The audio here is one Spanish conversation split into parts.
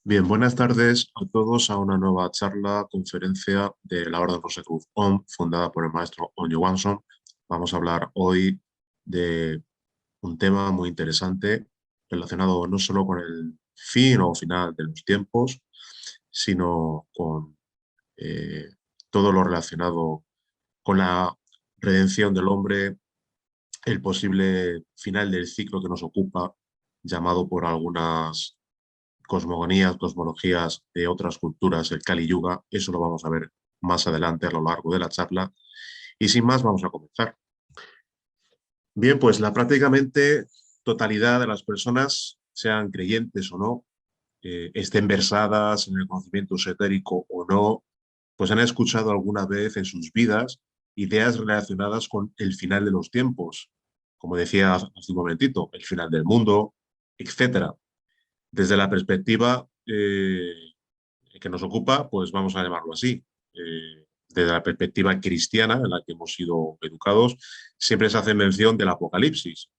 Bien, buenas tardes a todos a una nueva charla, conferencia de la Orden Rosa Cruz OM, fundada por el maestro Onyo Wanson. Vamos a hablar hoy de un tema muy interesante relacionado no solo con el fin o final de los tiempos, sino con eh, todo lo relacionado con la redención del hombre, el posible final del ciclo que nos ocupa, llamado por algunas cosmogonías, cosmologías de otras culturas, el Kali Yuga. Eso lo vamos a ver más adelante a lo largo de la charla. Y sin más, vamos a comenzar. Bien, pues la prácticamente totalidad de las personas, sean creyentes o no, estén versadas en el conocimiento esotérico o no, pues han escuchado alguna vez en sus vidas ideas relacionadas con el final de los tiempos, como decía hace un momentito, el final del mundo, etcétera. Desde la perspectiva que nos ocupa, pues vamos a llamarlo así. Desde la perspectiva cristiana en la que hemos sido educados, siempre se hace mención del Apocalipsis.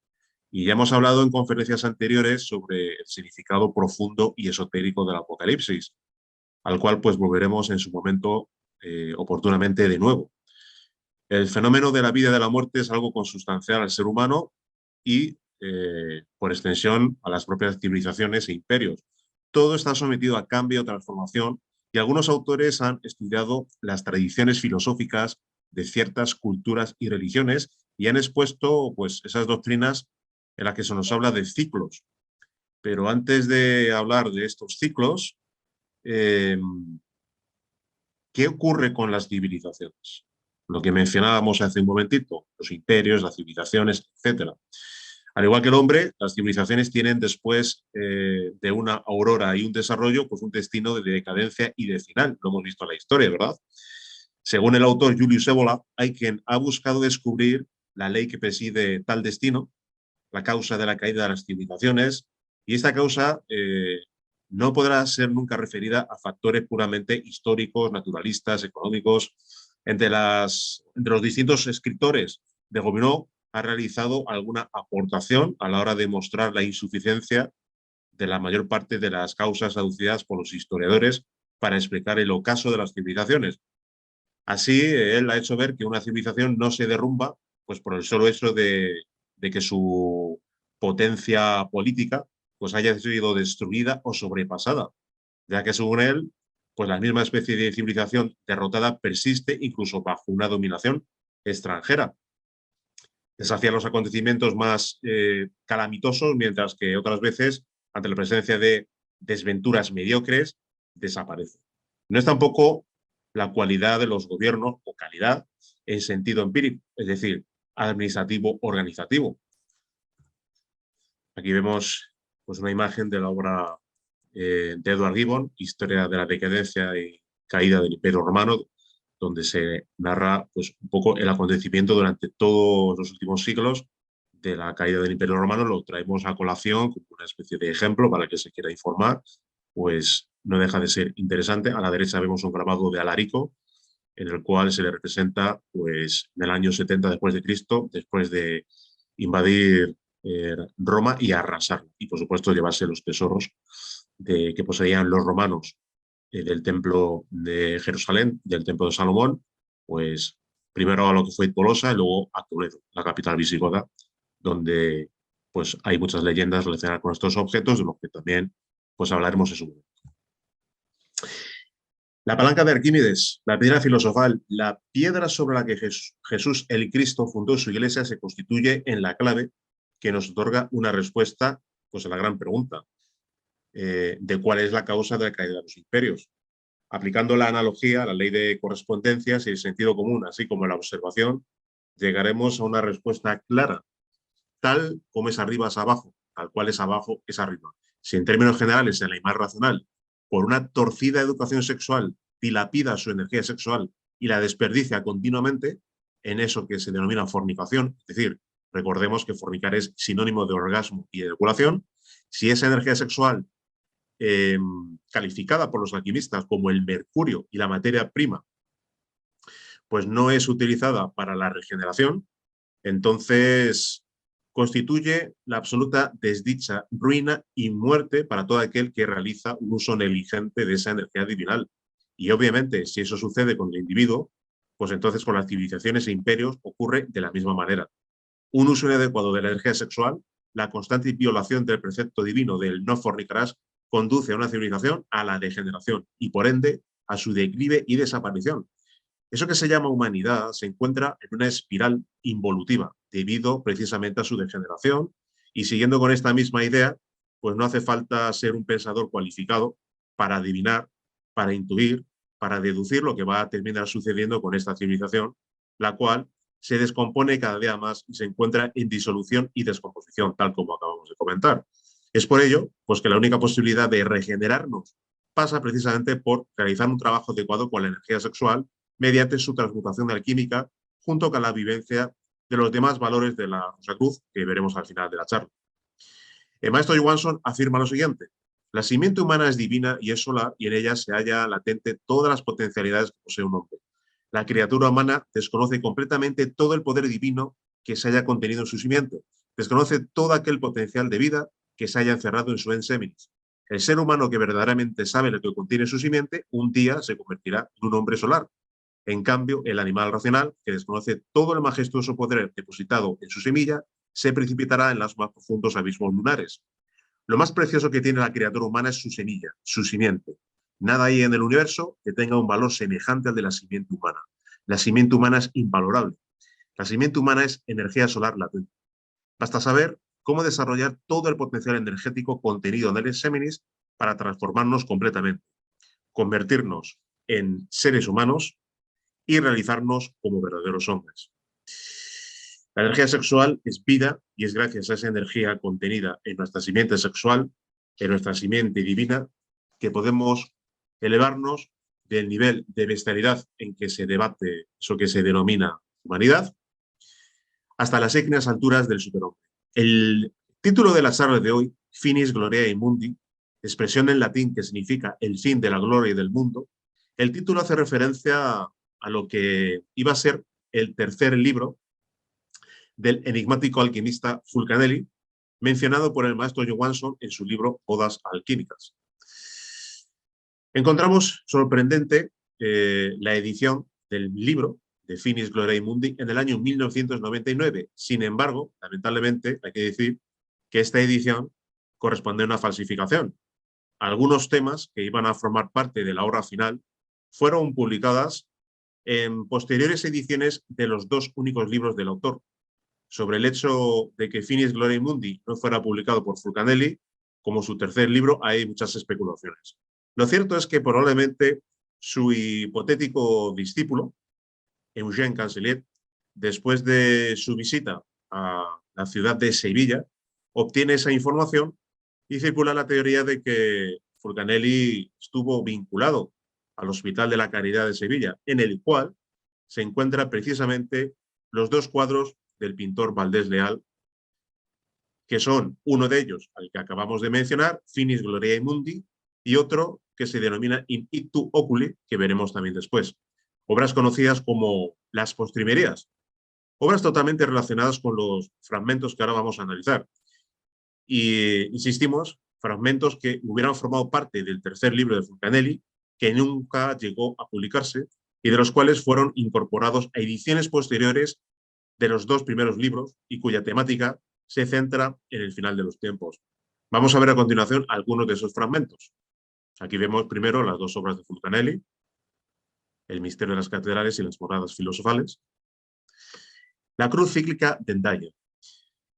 Y ya hemos hablado en conferencias anteriores sobre el significado profundo y esotérico del Apocalipsis, al cual pues volveremos en su momento oportunamente de nuevo. El fenómeno de la vida y de la muerte es algo consustancial al ser humano y, por extensión, a las propias civilizaciones e imperios. Todo está sometido a cambio, transformación, y algunos autores han estudiado las tradiciones filosóficas de ciertas culturas y religiones y han expuesto pues, esas doctrinas en las que se nos habla de ciclos. Pero antes de hablar de estos ciclos, eh, ¿qué ocurre con las civilizaciones? Lo que mencionábamos hace un momentito, los imperios, las civilizaciones, etcétera. Al igual que el hombre, las civilizaciones tienen después de una aurora y un desarrollo, pues un destino de decadencia y de final. Lo hemos visto en la historia, ¿verdad? Según el autor Julius Evola, hay quien ha buscado descubrir la ley que preside tal destino, la causa de la caída de las civilizaciones, y esta causa no podrá ser nunca referida a factores puramente históricos, naturalistas, económicos. Entre los distintos escritores de Gobineau ha realizado alguna aportación a la hora de mostrar la insuficiencia de la mayor parte de las causas aducidas por los historiadores para explicar el ocaso de las civilizaciones. Así, él ha hecho ver que una civilización no se derrumba pues, por el solo hecho de que su potencia política pues, haya sido destruida o sobrepasada, ya que según él, pues la misma especie de civilización derrotada persiste incluso bajo una dominación extranjera. Desafía los acontecimientos más calamitosos, mientras que otras veces, ante la presencia de desventuras mediocres, desaparece. No es tampoco la cualidad de los gobiernos o calidad en sentido empírico, es decir, administrativo-organizativo. Aquí vemos pues, una imagen de la obra de Edward Gibbon, Historia de la decadencia y caída del Imperio Romano, donde se narra pues, un poco el acontecimiento durante todos los últimos siglos de la caída del Imperio Romano. Lo traemos a colación como una especie de ejemplo para el que se quiera informar, pues no deja de ser interesante. A la derecha vemos un grabado de Alarico, en el cual se le representa pues, en el año 70 después de Cristo, después de invadir Roma y arrasarla. Y, por supuesto, llevarse los tesoros que poseían los romanos del templo de Jerusalén, del templo de Salomón, pues primero a lo que fue Tolosa y luego a Toledo, la capital visigoda, donde pues hay muchas leyendas relacionadas con estos objetos, de los que también pues hablaremos en su momento. La palanca de Arquímedes, la piedra filosofal, la piedra sobre la que Jesús el Cristo fundó su iglesia, se constituye en la clave que nos otorga una respuesta pues, a la gran pregunta de cuál es la causa de la caída de los imperios. Aplicando la analogía, la ley de correspondencias y el sentido común, así como la observación, llegaremos a una respuesta clara. Tal como es arriba es abajo, tal cual es abajo es arriba. Si en términos generales el animal racional, por una torcida educación sexual, dilapida su energía sexual y la desperdicia continuamente en eso que se denomina fornicación, es decir, recordemos que fornicar es sinónimo de orgasmo y eyaculación, si esa energía sexual calificada por los alquimistas como el mercurio y la materia prima, pues no es utilizada para la regeneración, entonces constituye la absoluta desdicha, ruina y muerte para todo aquel que realiza un uso negligente de esa energía divinal. Y obviamente, si eso sucede con el individuo, pues entonces con las civilizaciones e imperios ocurre de la misma manera. Un uso inadecuado de la energía sexual, la constante violación del precepto divino del no fornicarás, conduce a una civilización a la degeneración y, por ende, a su declive y desaparición. Eso que se llama humanidad se encuentra en una espiral involutiva debido precisamente a su degeneración y siguiendo con esta misma idea, pues no hace falta ser un pensador cualificado para adivinar, para intuir, para deducir lo que va a terminar sucediendo con esta civilización, la cual se descompone cada día más y se encuentra en disolución y descomposición, tal como acabamos de comentar. Es por ello pues, que la única posibilidad de regenerarnos pasa precisamente por realizar un trabajo adecuado con la energía sexual mediante su transmutación alquímica junto con la vivencia de los demás valores de la Rosa Cruz que veremos al final de la charla. El maestro Johansson afirma lo siguiente: la simiente humana es divina y es solar y en ella se halla latente todas las potencialidades que posee un hombre. La criatura humana desconoce completamente todo el poder divino que se haya contenido en su simiente, desconoce todo aquel potencial de vida que se haya encerrado en su enseminis. El ser humano que verdaderamente sabe lo que contiene su simiente, un día se convertirá en un hombre solar. En cambio, el animal racional, que desconoce todo el majestuoso poder depositado en su semilla, se precipitará en los más profundos abismos lunares. Lo más precioso que tiene la criatura humana es su semilla, su simiente. Nada hay en el universo que tenga un valor semejante al de la simiente humana. La simiente humana es invalorable. La simiente humana es energía solar latente. Basta saber cómo desarrollar todo el potencial energético contenido en el Géminis para transformarnos completamente, convertirnos en seres humanos y realizarnos como verdaderos hombres. La energía sexual es vida y es gracias a esa energía contenida en nuestra simiente sexual, en nuestra simiente divina, que podemos elevarnos del nivel de bestialidad en que se debate eso que se denomina humanidad, hasta las ígneas alturas del superhombre. El título de la charla de hoy, Finis Gloriae Mundi, expresión en latín que significa el fin de la gloria y del mundo, el título hace referencia a lo que iba a ser el tercer libro del enigmático alquimista Fulcanelli, mencionado por el maestro Johansson en su libro Odas Alquímicas. Encontramos sorprendente la edición del libro de Finis Gloriae Mundi en el año 1999. Sin embargo, lamentablemente, hay que decir que esta edición corresponde a una falsificación. Algunos temas que iban a formar parte de la obra final fueron publicadas en posteriores ediciones de los dos únicos libros del autor. Sobre el hecho de que Finis Gloriae Mundi no fuera publicado por Fulcanelli, como su tercer libro, hay muchas especulaciones. Lo cierto es que probablemente su hipotético discípulo, Eugène Cancellier, después de su visita a la ciudad de Sevilla, obtiene esa información y circula la teoría de que Fulcanelli estuvo vinculado al Hospital de la Caridad de Sevilla, en el cual se encuentran precisamente los dos cuadros del pintor Valdés Leal, que son uno de ellos, al que acabamos de mencionar, Finis Gloriae Mundi, y otro que se denomina In Ictu Oculi, que veremos también después. Obras conocidas como las postrimerías, obras totalmente relacionadas con los fragmentos que ahora vamos a analizar. Y insistimos, fragmentos que hubieran formado parte del tercer libro de Fulcanelli, que nunca llegó a publicarse y de los cuales fueron incorporados a ediciones posteriores de los dos primeros libros y cuya temática se centra en el final de los tiempos. Vamos a ver a continuación algunos de esos fragmentos. Aquí vemos primero las dos obras de Fulcanelli, El misterio de las catedrales y las moradas filosofales. La cruz cíclica de Endaye.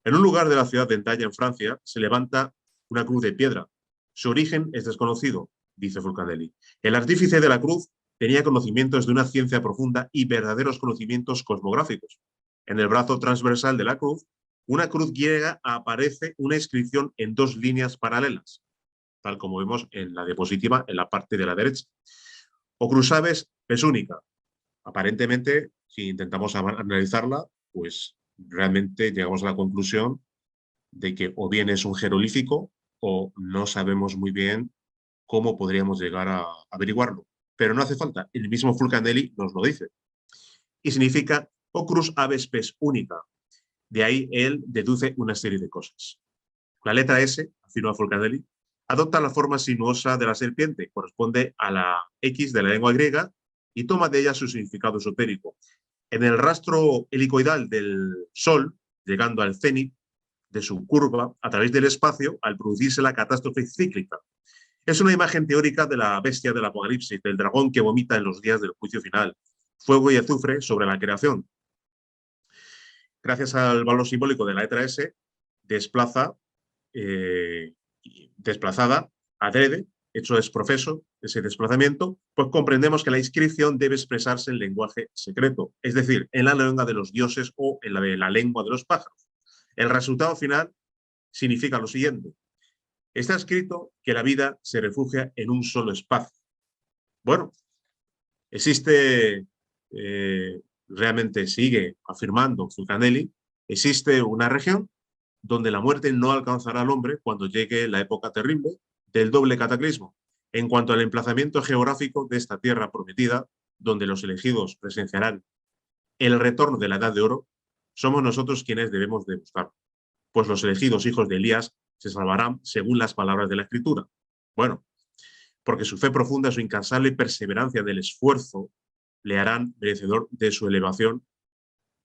En un lugar de la ciudad de Endaye, en Francia, se levanta una cruz de piedra. Su origen es desconocido, dice Fulcanelli. El artífice de la cruz tenía conocimientos de una ciencia profunda y verdaderos conocimientos cosmográficos. En el brazo transversal de la cruz, una cruz griega, aparece una inscripción en dos líneas paralelas, tal como vemos en la diapositiva en la parte de la derecha. O cruzaves es única. Aparentemente, si intentamos analizarla, pues realmente llegamos a la conclusión de que o bien es un jeroglífico o no sabemos muy bien cómo podríamos llegar a averiguarlo. Pero no hace falta, el mismo Fulcanelli nos lo dice. Y significa o cruz aves pes única. De ahí él deduce una serie de cosas. La letra S, afirma Fulcanelli, adopta la forma sinuosa de la serpiente, corresponde a la X de la lengua griega y toma de ella su significado esotérico. En el rastro helicoidal del Sol, llegando al cenit de su curva a través del espacio al producirse la catástrofe cíclica. Es una imagen teórica de la bestia del Apocalipsis, del dragón que vomita en los días del juicio final, fuego y azufre sobre la creación. Gracias al valor simbólico de la letra S, desplazada, adrede, hecho es profeso, ese desplazamiento, pues comprendemos que la inscripción debe expresarse en lenguaje secreto, es decir, en la lengua de los dioses o en la lengua de los pájaros. El resultado final significa lo siguiente. Está escrito que la vida se refugia en un solo espacio. Bueno, existe, realmente sigue afirmando Fulcanelli, existe una región donde la muerte no alcanzará al hombre cuando llegue la época terrible del doble cataclismo. En cuanto al emplazamiento geográfico de esta tierra prometida, donde los elegidos presenciarán el retorno de la Edad de Oro, somos nosotros quienes debemos de buscarlo. Pues los elegidos hijos de Elías se salvarán según las palabras de la Escritura. Bueno, porque su fe profunda, su incansable perseverancia del esfuerzo, le harán merecedor de su elevación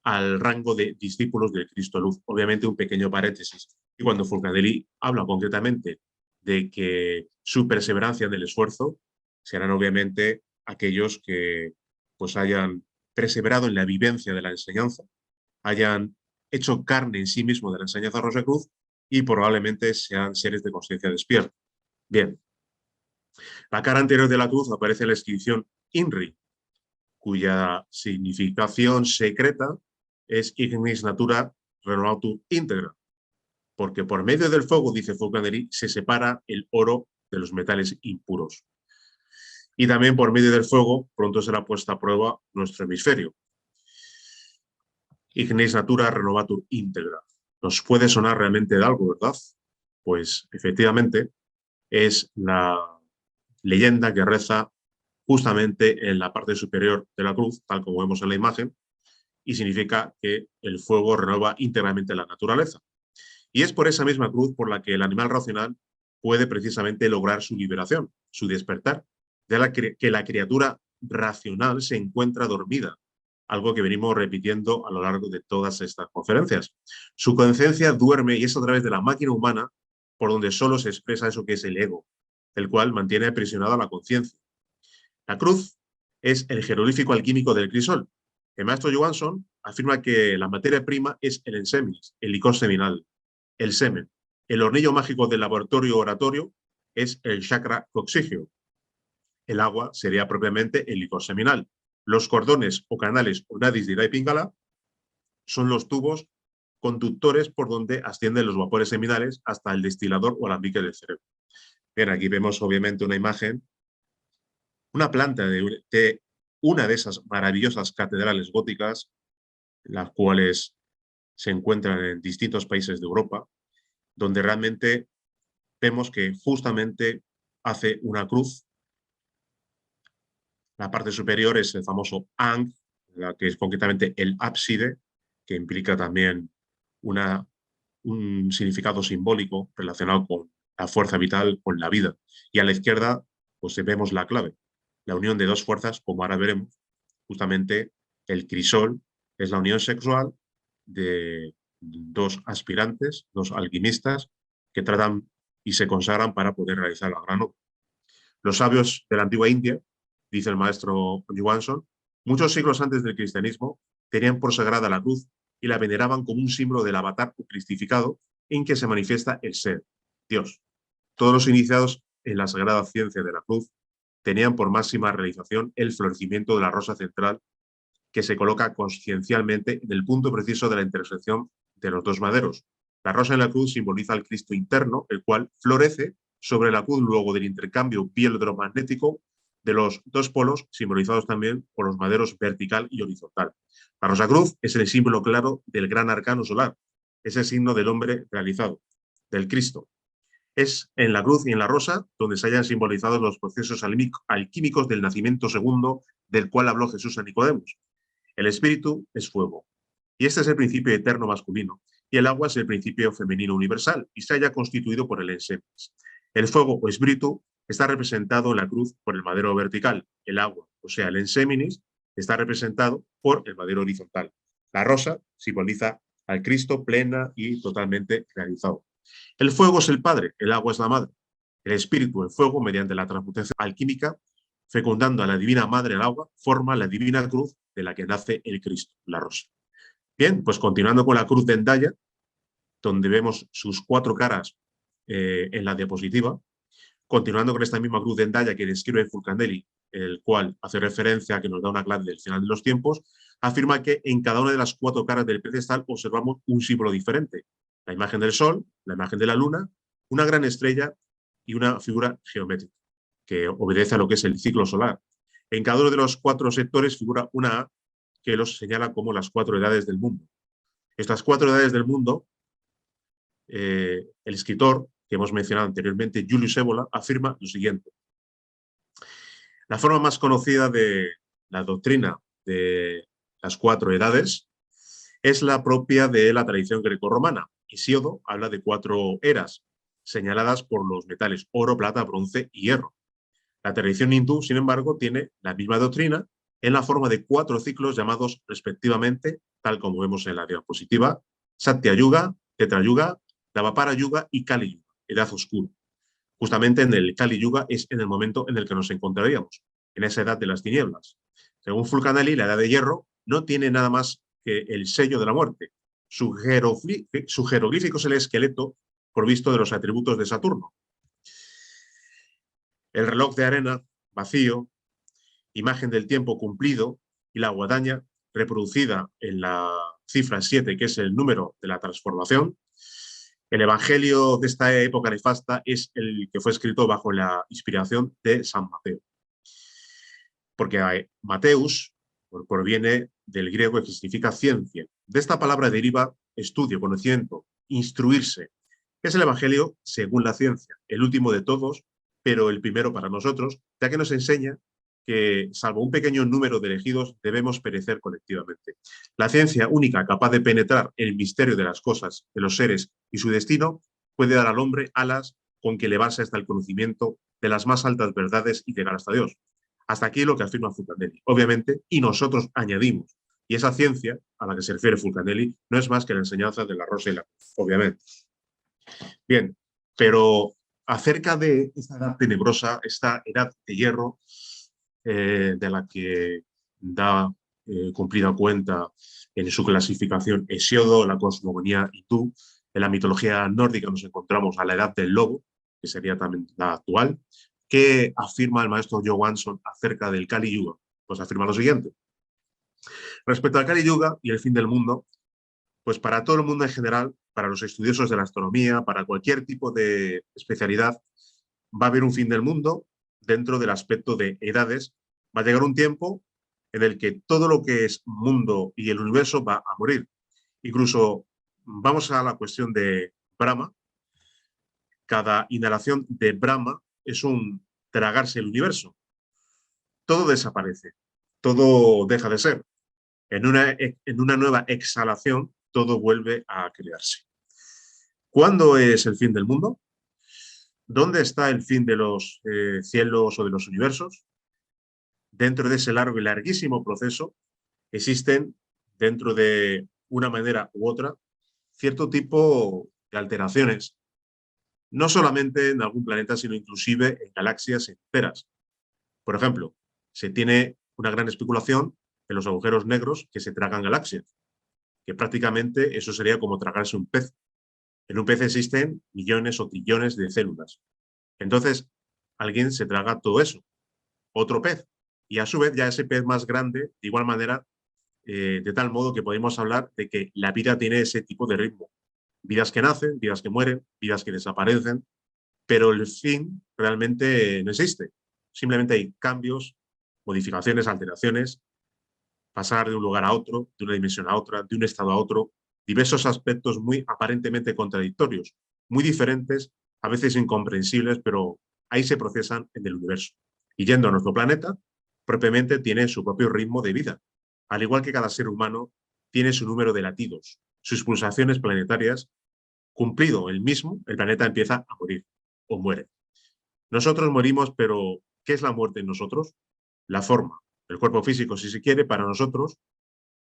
al rango de discípulos del Cristo Luz. Obviamente un pequeño paréntesis. Y cuando Fulcanelli habla concretamente de que su perseverancia en el esfuerzo serán obviamente aquellos que pues hayan perseverado en la vivencia de la enseñanza, hayan hecho carne en sí mismo de la enseñanza de Rosacruz y probablemente sean seres de conciencia despierta. Bien, la cara anterior de la cruz aparece en la inscripción INRI, cuya significación secreta es Ignis Natura Renovatur Integra, porque por medio del fuego, dice Fulcanelli, se separa el oro de los metales impuros. Y también por medio del fuego pronto será puesta a prueba nuestro hemisferio. Ignis Natura Renovatur Integra. Nos puede sonar realmente de algo, ¿verdad? Pues efectivamente es la leyenda que reza justamente en la parte superior de la cruz, tal como vemos en la imagen, y significa que el fuego renueva íntegramente la naturaleza. Y es por esa misma cruz por la que el animal racional puede precisamente lograr su liberación, su despertar, de que la criatura racional se encuentra dormida, algo que venimos repitiendo a lo largo de todas estas conferencias. Su conciencia duerme y es a través de la máquina humana por donde solo se expresa eso que es el ego, el cual mantiene aprisionada la conciencia. La cruz es el jeroglífico alquímico del crisol. El maestro Johansson afirma que la materia prima es el ensemis, el licor seminal, el semen. El hornillo mágico del laboratorio oratorio es el chakra coxígeo. El agua sería propiamente el licor seminal. Los cordones o canales o nadis de Ida y Pingala son los tubos conductores por donde ascienden los vapores seminales hasta el destilador o alambique del cerebro. Bien, aquí vemos obviamente una imagen, una planta de una de esas maravillosas catedrales góticas, las cuales se encuentran en distintos países de Europa, donde realmente vemos que justamente hace una cruz. La parte superior es el famoso Ankh, la que es concretamente el ábside, que implica también un significado simbólico relacionado con la fuerza vital, con la vida. Y a la izquierda, pues vemos la clave, la unión de dos fuerzas, como ahora veremos. Justamente el crisol es la unión sexual de dos aspirantes, dos alquimistas, que tratan y se consagran para poder realizar la gran obra. Los sabios de la antigua India, dice el maestro Johansson, muchos siglos antes del cristianismo, tenían por sagrada la cruz y la veneraban como un símbolo del avatar o cristificado en que se manifiesta el ser, Dios. Todos los iniciados en la sagrada ciencia de la cruz tenían por máxima realización el florecimiento de la rosa central que se coloca consciencialmente en el punto preciso de la intersección de los dos maderos. La rosa en la cruz simboliza al Cristo interno, el cual florece sobre la cruz luego del intercambio bieloelectromagnético de los dos polos, simbolizados también por los maderos vertical y horizontal. La rosa cruz es el símbolo claro del gran arcano solar, es el signo del hombre realizado, del Cristo. Es en la cruz y en la rosa donde se hayan simbolizado los procesos alquímicos del nacimiento segundo del cual habló Jesús a Nicodemos. El espíritu es fuego, Y este es el principio eterno masculino, y el agua es el principio femenino universal, y se haya constituido por el ensémenis. El fuego o espíritu está representado en la cruz por el madero vertical, el agua, o sea, el ensémenis, está representado por el madero horizontal. La rosa simboliza al Cristo plena y totalmente realizado. El fuego es el padre, el agua es la madre. El espíritu, el fuego, mediante la transmutación alquímica, fecundando a la divina madre el agua, forma la divina cruz de la que nace el Cristo, la rosa. Bien, pues continuando con la cruz de Endaya, donde vemos sus 4 caras en la diapositiva, continuando con esta misma cruz de Endaya que describe Fulcanelli, el cual hace referencia a que nos da una clave del final de los tiempos, afirma que en cada una de las 4 caras del pedestal observamos un símbolo diferente. La imagen del sol, la imagen de la luna, una gran estrella y una figura geométrica, que obedece a lo que es el ciclo solar. En cada uno de los 4 sectores figura una A que los señala como las 4 edades del mundo. Estas 4 edades del mundo, el escritor que hemos mencionado anteriormente, Julius Evola, afirma lo siguiente. La forma más conocida de la doctrina de las 4 edades es la propia de la tradición grecorromana. Hesíodo habla de 4 eras, señaladas por los metales oro, plata, bronce y hierro. La tradición hindú, sin embargo, tiene la misma doctrina en la forma de 4 ciclos llamados respectivamente, tal como vemos en la diapositiva, Satya Yuga, Tetra Yuga, Dvapara Yuga y Kali Yuga, edad oscura. Justamente en el Kali Yuga es en el momento en el que nos encontraríamos, en esa edad de las tinieblas. Según Fulcanelli, la edad de hierro no tiene nada más que el sello de la muerte. Su jeroglífico es el esqueleto provisto de los atributos de Saturno. El reloj de arena, vacío, imagen del tiempo cumplido, y la guadaña, reproducida en la cifra 7, que es el número de la transformación. El evangelio de esta época nefasta es el que fue escrito bajo la inspiración de San Mateo. Porque Mateus proviene del griego que significa ciencia. De esta palabra deriva estudio, conocimiento, instruirse. Es el evangelio según la ciencia, el último de todos, pero el primero para nosotros, ya que nos enseña que, salvo un pequeño número de elegidos, debemos perecer colectivamente. La ciencia única capaz de penetrar el misterio de las cosas, de los seres y su destino, puede dar al hombre alas con que elevarse hasta el conocimiento de las más altas verdades y llegar hasta Dios. Hasta aquí lo que afirma Fulcanelli, obviamente, y nosotros añadimos. Y esa ciencia a la que se refiere Fulcanelli no es más que la enseñanza de la rosa y la cruz, obviamente. Bien, pero acerca de esta edad tenebrosa, esta edad de hierro, de la que da cumplida cuenta en su clasificación Hesíodo, la cosmogonía hindú. En la mitología nórdica nos encontramos a la edad del lobo, que sería también la actual. ¿Qué afirma el maestro Johansson acerca del Kali Yuga? Pues afirma lo siguiente. Respecto al Kali Yuga y el fin del mundo, pues para todo el mundo en general, para los estudiosos de la astronomía, para cualquier tipo de especialidad, va a haber un fin del mundo dentro del aspecto de edades. Va a llegar un tiempo en el que todo lo que es mundo y el universo va a morir. Incluso vamos a la cuestión de Brahma. Cada inhalación de Brahma es un tragarse el universo. Todo desaparece, todo deja de ser. En una nueva exhalación, todo vuelve a crearse. ¿Cuándo es el fin del mundo? ¿Dónde está el fin de los cielos o de los universos? Dentro de ese largo y larguísimo proceso existen, dentro de una manera u otra, cierto tipo de alteraciones, no solamente en algún planeta, sino inclusive en galaxias enteras. Por ejemplo, se tiene una gran especulación en los agujeros negros que se tragan galaxias, que prácticamente eso sería como tragarse un pez. En un pez existen millones o trillones de células. Entonces, alguien se traga todo eso, otro pez, y a su vez ya ese pez más grande, de igual manera, de tal modo que podemos hablar de que la vida tiene ese tipo de ritmo. Vidas que nacen, vidas que mueren, vidas que desaparecen, pero el fin realmente no existe. Simplemente hay cambios, modificaciones, alteraciones, pasar de un lugar a otro, de una dimensión a otra, de un estado a otro, diversos aspectos muy aparentemente contradictorios, muy diferentes, a veces incomprensibles, pero ahí se procesan en el universo. Y yendo a nuestro planeta, propiamente tiene su propio ritmo de vida. Al igual que cada ser humano tiene su número de latidos, sus pulsaciones planetarias. Cumplido el mismo, el planeta empieza a morir o muere. Nosotros morimos, pero ¿qué es la muerte en nosotros? La forma, el cuerpo físico, si se quiere, para nosotros,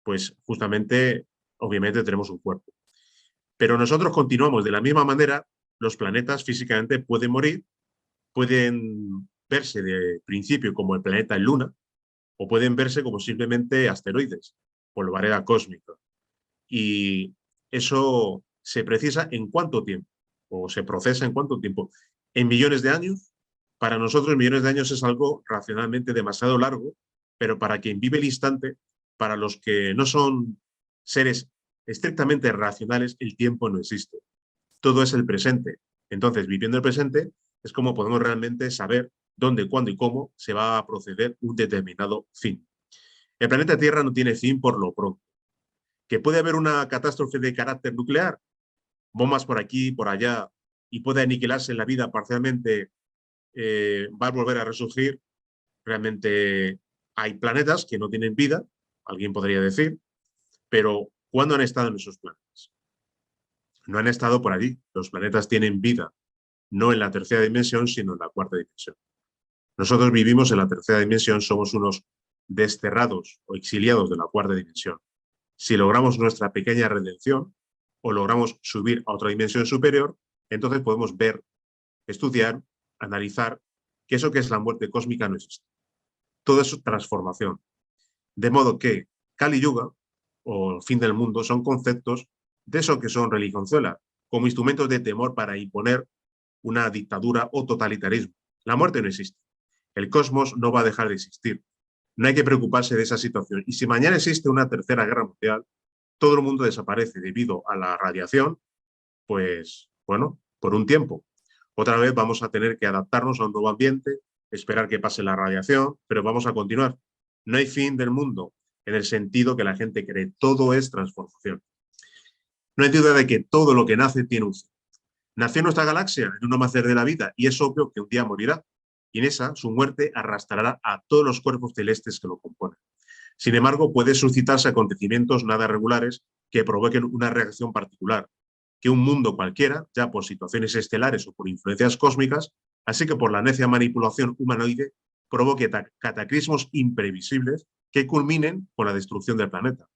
pues justamente, obviamente tenemos un cuerpo. Pero nosotros continuamos de la misma manera, los planetas físicamente pueden morir, pueden verse de principio como el planeta Luna, o pueden verse como simplemente asteroides, polvareda cósmica. Y eso se precisa en cuánto tiempo, o se procesa en cuánto tiempo. En millones de años. Para nosotros millones de años es algo racionalmente demasiado largo, pero para quien vive el instante, para los que no son seres estrictamente racionales, el tiempo no existe. Todo es el presente. Entonces, viviendo el presente es como podemos realmente saber dónde, cuándo y cómo se va a proceder un determinado fin. El planeta Tierra no tiene fin por lo pronto. ¿Que puede haber una catástrofe de carácter nuclear? Bombas por aquí, por allá, y puede aniquilarse la vida parcialmente, va a volver a resurgir. Realmente hay planetas que no tienen vida, alguien podría decir, pero ¿cuándo han estado en esos planetas? No han estado por allí. Los planetas tienen vida, no en la tercera dimensión, sino en la cuarta dimensión. Nosotros vivimos en la tercera dimensión, somos unos desterrados o exiliados de la cuarta dimensión. Si logramos nuestra pequeña redención o logramos subir a otra dimensión superior, entonces podemos ver, estudiar, analizar que eso que es la muerte cósmica no existe. Todo es transformación. De modo que Kali Yuga o fin del mundo son conceptos de eso que son religionzuela, como instrumentos de temor para imponer una dictadura o totalitarismo. La muerte no existe. El cosmos no va a dejar de existir. No hay que preocuparse de esa situación. Y si mañana existe una tercera guerra mundial, todo el mundo desaparece debido a la radiación, pues, bueno, por un tiempo. Otra vez vamos a tener que adaptarnos a un nuevo ambiente, esperar que pase la radiación, pero vamos a continuar. No hay fin del mundo, en el sentido que la gente cree. Todo es transformación. No hay duda de que todo lo que nace tiene un fin. Nació en nuestra galaxia, en un amanecer de la vida, y es obvio que un día morirá. Y en esa, su muerte arrastrará a todos los cuerpos celestes que lo componen. Sin embargo, puede suscitarse acontecimientos nada regulares que provoquen una reacción particular, que un mundo cualquiera, ya por situaciones estelares o por influencias cósmicas, así que por la necia manipulación humanoide, provoque cataclismos imprevisibles que culminen con la destrucción del planeta.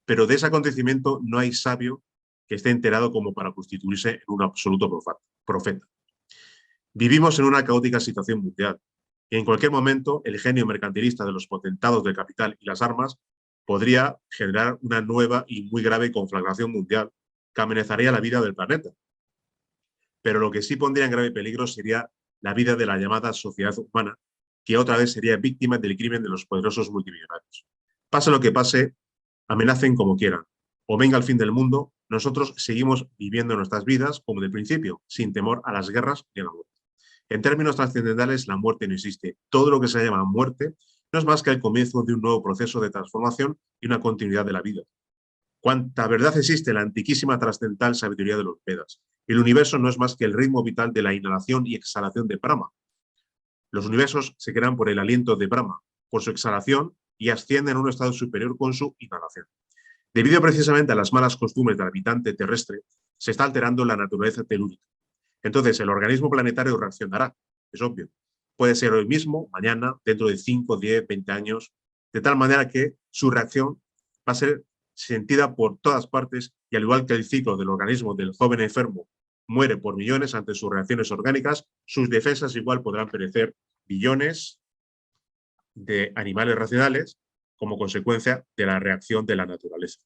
Pero de ese acontecimiento no hay sabio que esté enterado como para constituirse en un absoluto profeta. Vivimos en una caótica situación mundial y en cualquier momento el genio mercantilista de los potentados del capital y las armas podría generar una nueva y muy grave conflagración mundial que amenazaría la vida del planeta. Pero lo que sí pondría en grave peligro sería la vida de la llamada sociedad humana, que otra vez sería víctima del crimen de los poderosos multimillonarios. Pase lo que pase, amenacen como quieran, o venga el fin del mundo, nosotros seguimos viviendo nuestras vidas como de principio, sin temor a las guerras ni a la muerte. En términos trascendentales, la muerte no existe. Todo lo que se llama muerte no es más que el comienzo de un nuevo proceso de transformación y una continuidad de la vida. Cuánta verdad existe en la antiquísima trascendental sabiduría de los Vedas. El universo no es más que el ritmo vital de la inhalación y exhalación de Brahma. Los universos se crean por el aliento de Brahma, por su exhalación, y ascienden a un estado superior con su inhalación. Debido precisamente a las malas costumbres del habitante terrestre, se está alterando la naturaleza telúrica. Entonces, el organismo planetario reaccionará, es obvio. Puede ser hoy mismo, mañana, dentro de 5, 10, 20 años, de tal manera que su reacción va a ser sentida por todas partes y al igual que el ciclo del organismo del joven enfermo muere por millones ante sus reacciones orgánicas, sus defensas igual podrán perecer billones de animales racionales como consecuencia de la reacción de la naturaleza.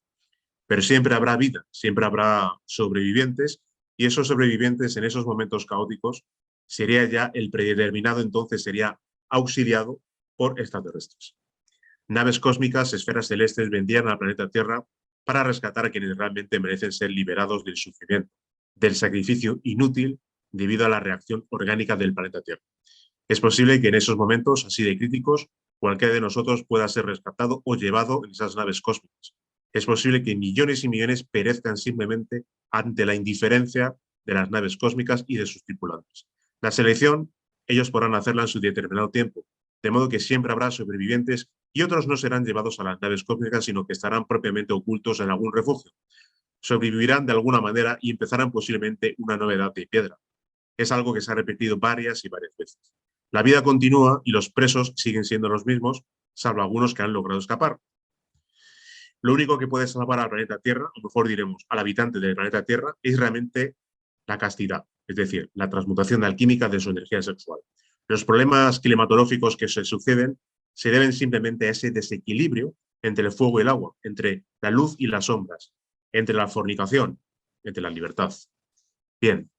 Pero siempre habrá vida, siempre habrá sobrevivientes y esos sobrevivientes en esos momentos caóticos sería ya el predeterminado, entonces sería auxiliado por extraterrestres. Naves cósmicas, esferas celestes vendrían al planeta Tierra para rescatar a quienes realmente merecen ser liberados del sufrimiento, del sacrificio inútil debido a la reacción orgánica del planeta Tierra. Es posible que en esos momentos así de críticos cualquiera de nosotros pueda ser rescatado o llevado en esas naves cósmicas. Es posible que millones y millones perezcan simplemente ante la indiferencia de las naves cósmicas y de sus tripulantes. La selección, ellos podrán hacerla en su determinado tiempo, de modo que siempre habrá sobrevivientes y otros no serán llevados a las naves cósmicas, sino que estarán propiamente ocultos en algún refugio. Sobrevivirán de alguna manera y empezarán posiblemente una nueva edad de piedra. Es algo que se ha repetido varias y varias veces. La vida continúa y los presos siguen siendo los mismos, salvo algunos que han logrado escapar. Lo único que puede salvar al planeta Tierra, o mejor diremos, al habitante del planeta Tierra, es realmente la castidad, es decir, la transmutación alquímica de su energía sexual. Los problemas climatológicos que se suceden se deben simplemente a ese desequilibrio entre el fuego y el agua, entre la luz y las sombras, entre la fornicación, entre la libertad. Bien,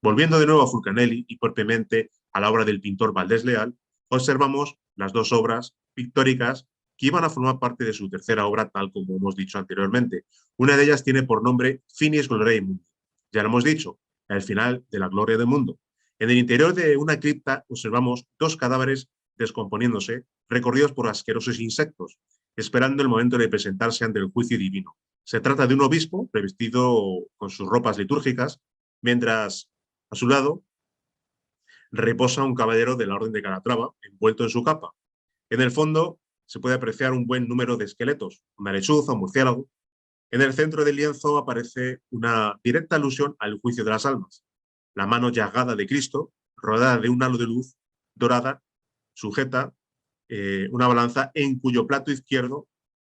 volviendo de nuevo a Fulcanelli y propiamente a la obra del pintor Valdés Leal, observamos las dos obras pictóricas que iban a formar parte de su tercera obra, tal como hemos dicho anteriormente. Una de ellas tiene por nombre Finis Gloriae Mundi. Ya lo hemos dicho, el final de la gloria del mundo. En el interior de una cripta observamos dos cadáveres descomponiéndose, recorridos por asquerosos insectos, esperando el momento de presentarse ante el juicio divino. Se trata de un obispo revestido con sus ropas litúrgicas, mientras a su lado reposa un caballero de la Orden de Calatrava, envuelto en su capa. En el fondo se puede apreciar un buen número de esqueletos, una lechuza, un murciélago. En el centro del lienzo aparece una directa alusión al juicio de las almas. La mano llagada de Cristo, rodeada de un halo de luz dorada, sujeta una balanza en cuyo plato izquierdo,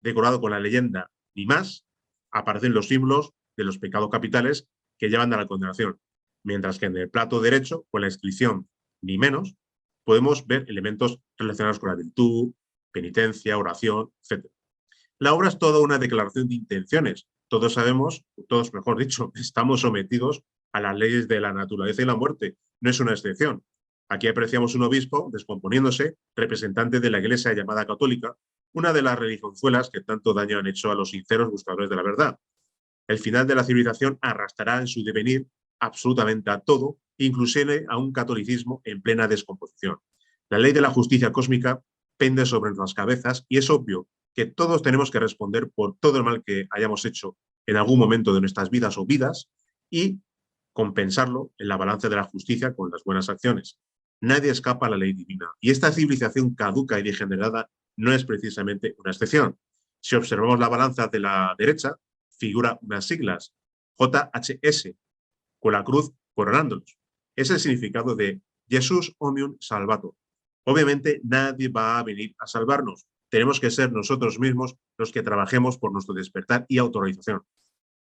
decorado con la leyenda ni más, aparecen los símbolos de los pecados capitales que llevan a la condenación. Mientras que en el plato derecho, con la inscripción ni menos, podemos ver elementos relacionados con la virtud, penitencia, oración, etc. La obra es toda una declaración de intenciones. Todos sabemos, todos mejor dicho, estamos sometidos a las leyes de la naturaleza y la muerte. No es una excepción. Aquí apreciamos un obispo descomponiéndose, representante de la Iglesia llamada católica, una de las religionzuelas que tanto daño han hecho a los sinceros buscadores de la verdad. El final de la civilización arrastrará en su devenir absolutamente a todo, inclusive a un catolicismo en plena descomposición. La ley de la justicia cósmica pende sobre nuestras cabezas y es obvio que todos tenemos que responder por todo el mal que hayamos hecho en algún momento de nuestras vidas o vidas y compensarlo en la balanza de la justicia con las buenas acciones. Nadie escapa a la ley divina y esta civilización caduca y degenerada no es precisamente una excepción. Si observamos la balanza de la derecha, figura unas siglas, JHS, con la cruz coronándolos. Es el significado de Jesús Omnium Salvator. Obviamente nadie va a venir a salvarnos. Tenemos que ser nosotros mismos los que trabajemos por nuestro despertar y autorización.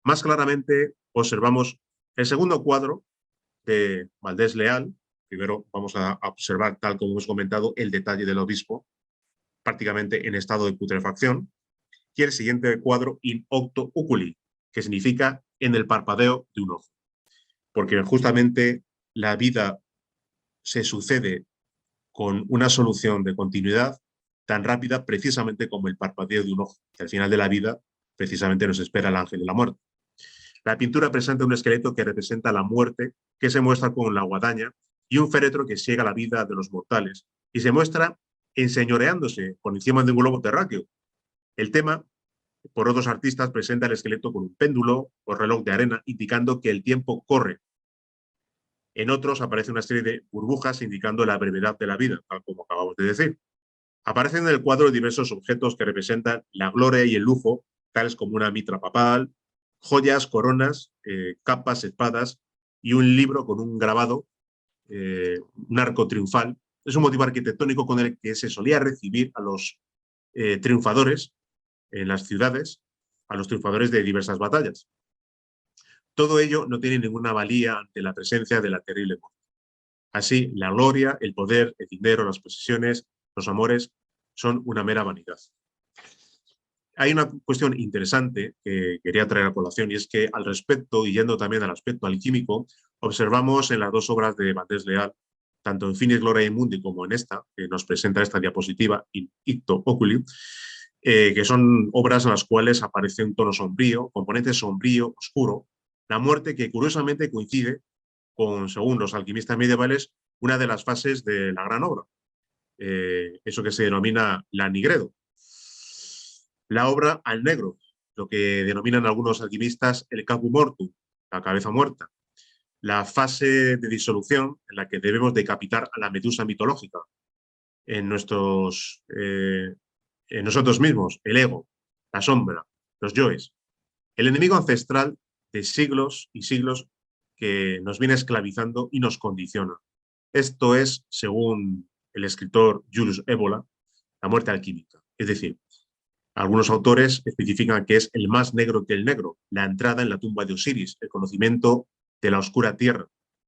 Más claramente observamos el segundo cuadro de Valdés Leal. Primero vamos a observar, tal como hemos comentado, el detalle del obispo, prácticamente en estado de putrefacción. Y el siguiente cuadro, in octo oculi, que significa en el parpadeo de un ojo. Porque justamente la vida se sucede con una solución de continuidad tan rápida precisamente como el parpadeo de un ojo, que al final de la vida precisamente nos espera el ángel de la muerte. La pintura presenta un esqueleto que representa la muerte, que se muestra con la guadaña, y un féretro que ciega la vida de los mortales, y se muestra enseñoreándose por encima de un globo terráqueo. El tema, por otros artistas, presenta el esqueleto con un péndulo o reloj de arena, indicando que el tiempo corre. En otros aparece una serie de burbujas indicando la brevedad de la vida, tal como acabamos de decir. Aparecen en el cuadro diversos objetos que representan la gloria y el lujo, tales como una mitra papal, joyas, coronas, capas, espadas y un libro con un grabado, un arco triunfal. Es un motivo arquitectónico con el que se solía recibir a los triunfadores en las ciudades, a los triunfadores de diversas batallas. Todo ello no tiene ninguna valía ante la presencia de la terrible muerte. Así, la gloria, el poder, el dinero, las posesiones, los amores, son una mera vanidad. Hay una cuestión interesante que quería traer a colación y es que al respecto, y yendo también al aspecto alquímico, observamos en las dos obras de Valdés Leal, tanto en Finis Gloriae Mundi como en esta, que nos presenta esta diapositiva, in icto oculi, que son obras en las cuales aparece un tono sombrío, componente sombrío, oscuro, la muerte que curiosamente coincide con, según los alquimistas medievales, una de las fases de la gran obra, eso que se denomina la nigredo. La obra al negro, lo que denominan algunos alquimistas el caput mortuum, la cabeza muerta. La fase de disolución en la que debemos decapitar a la medusa mitológica. En nuestros nosotros mismos, el ego, la sombra, los yoes. El enemigo ancestral de siglos y siglos que nos viene esclavizando y nos condiciona. Esto es, según el escritor Julius Evola, la muerte alquímica. Es decir, algunos autores especifican que es el más negro que el negro, la entrada en la tumba de Osiris, el conocimiento de la oscura tierra,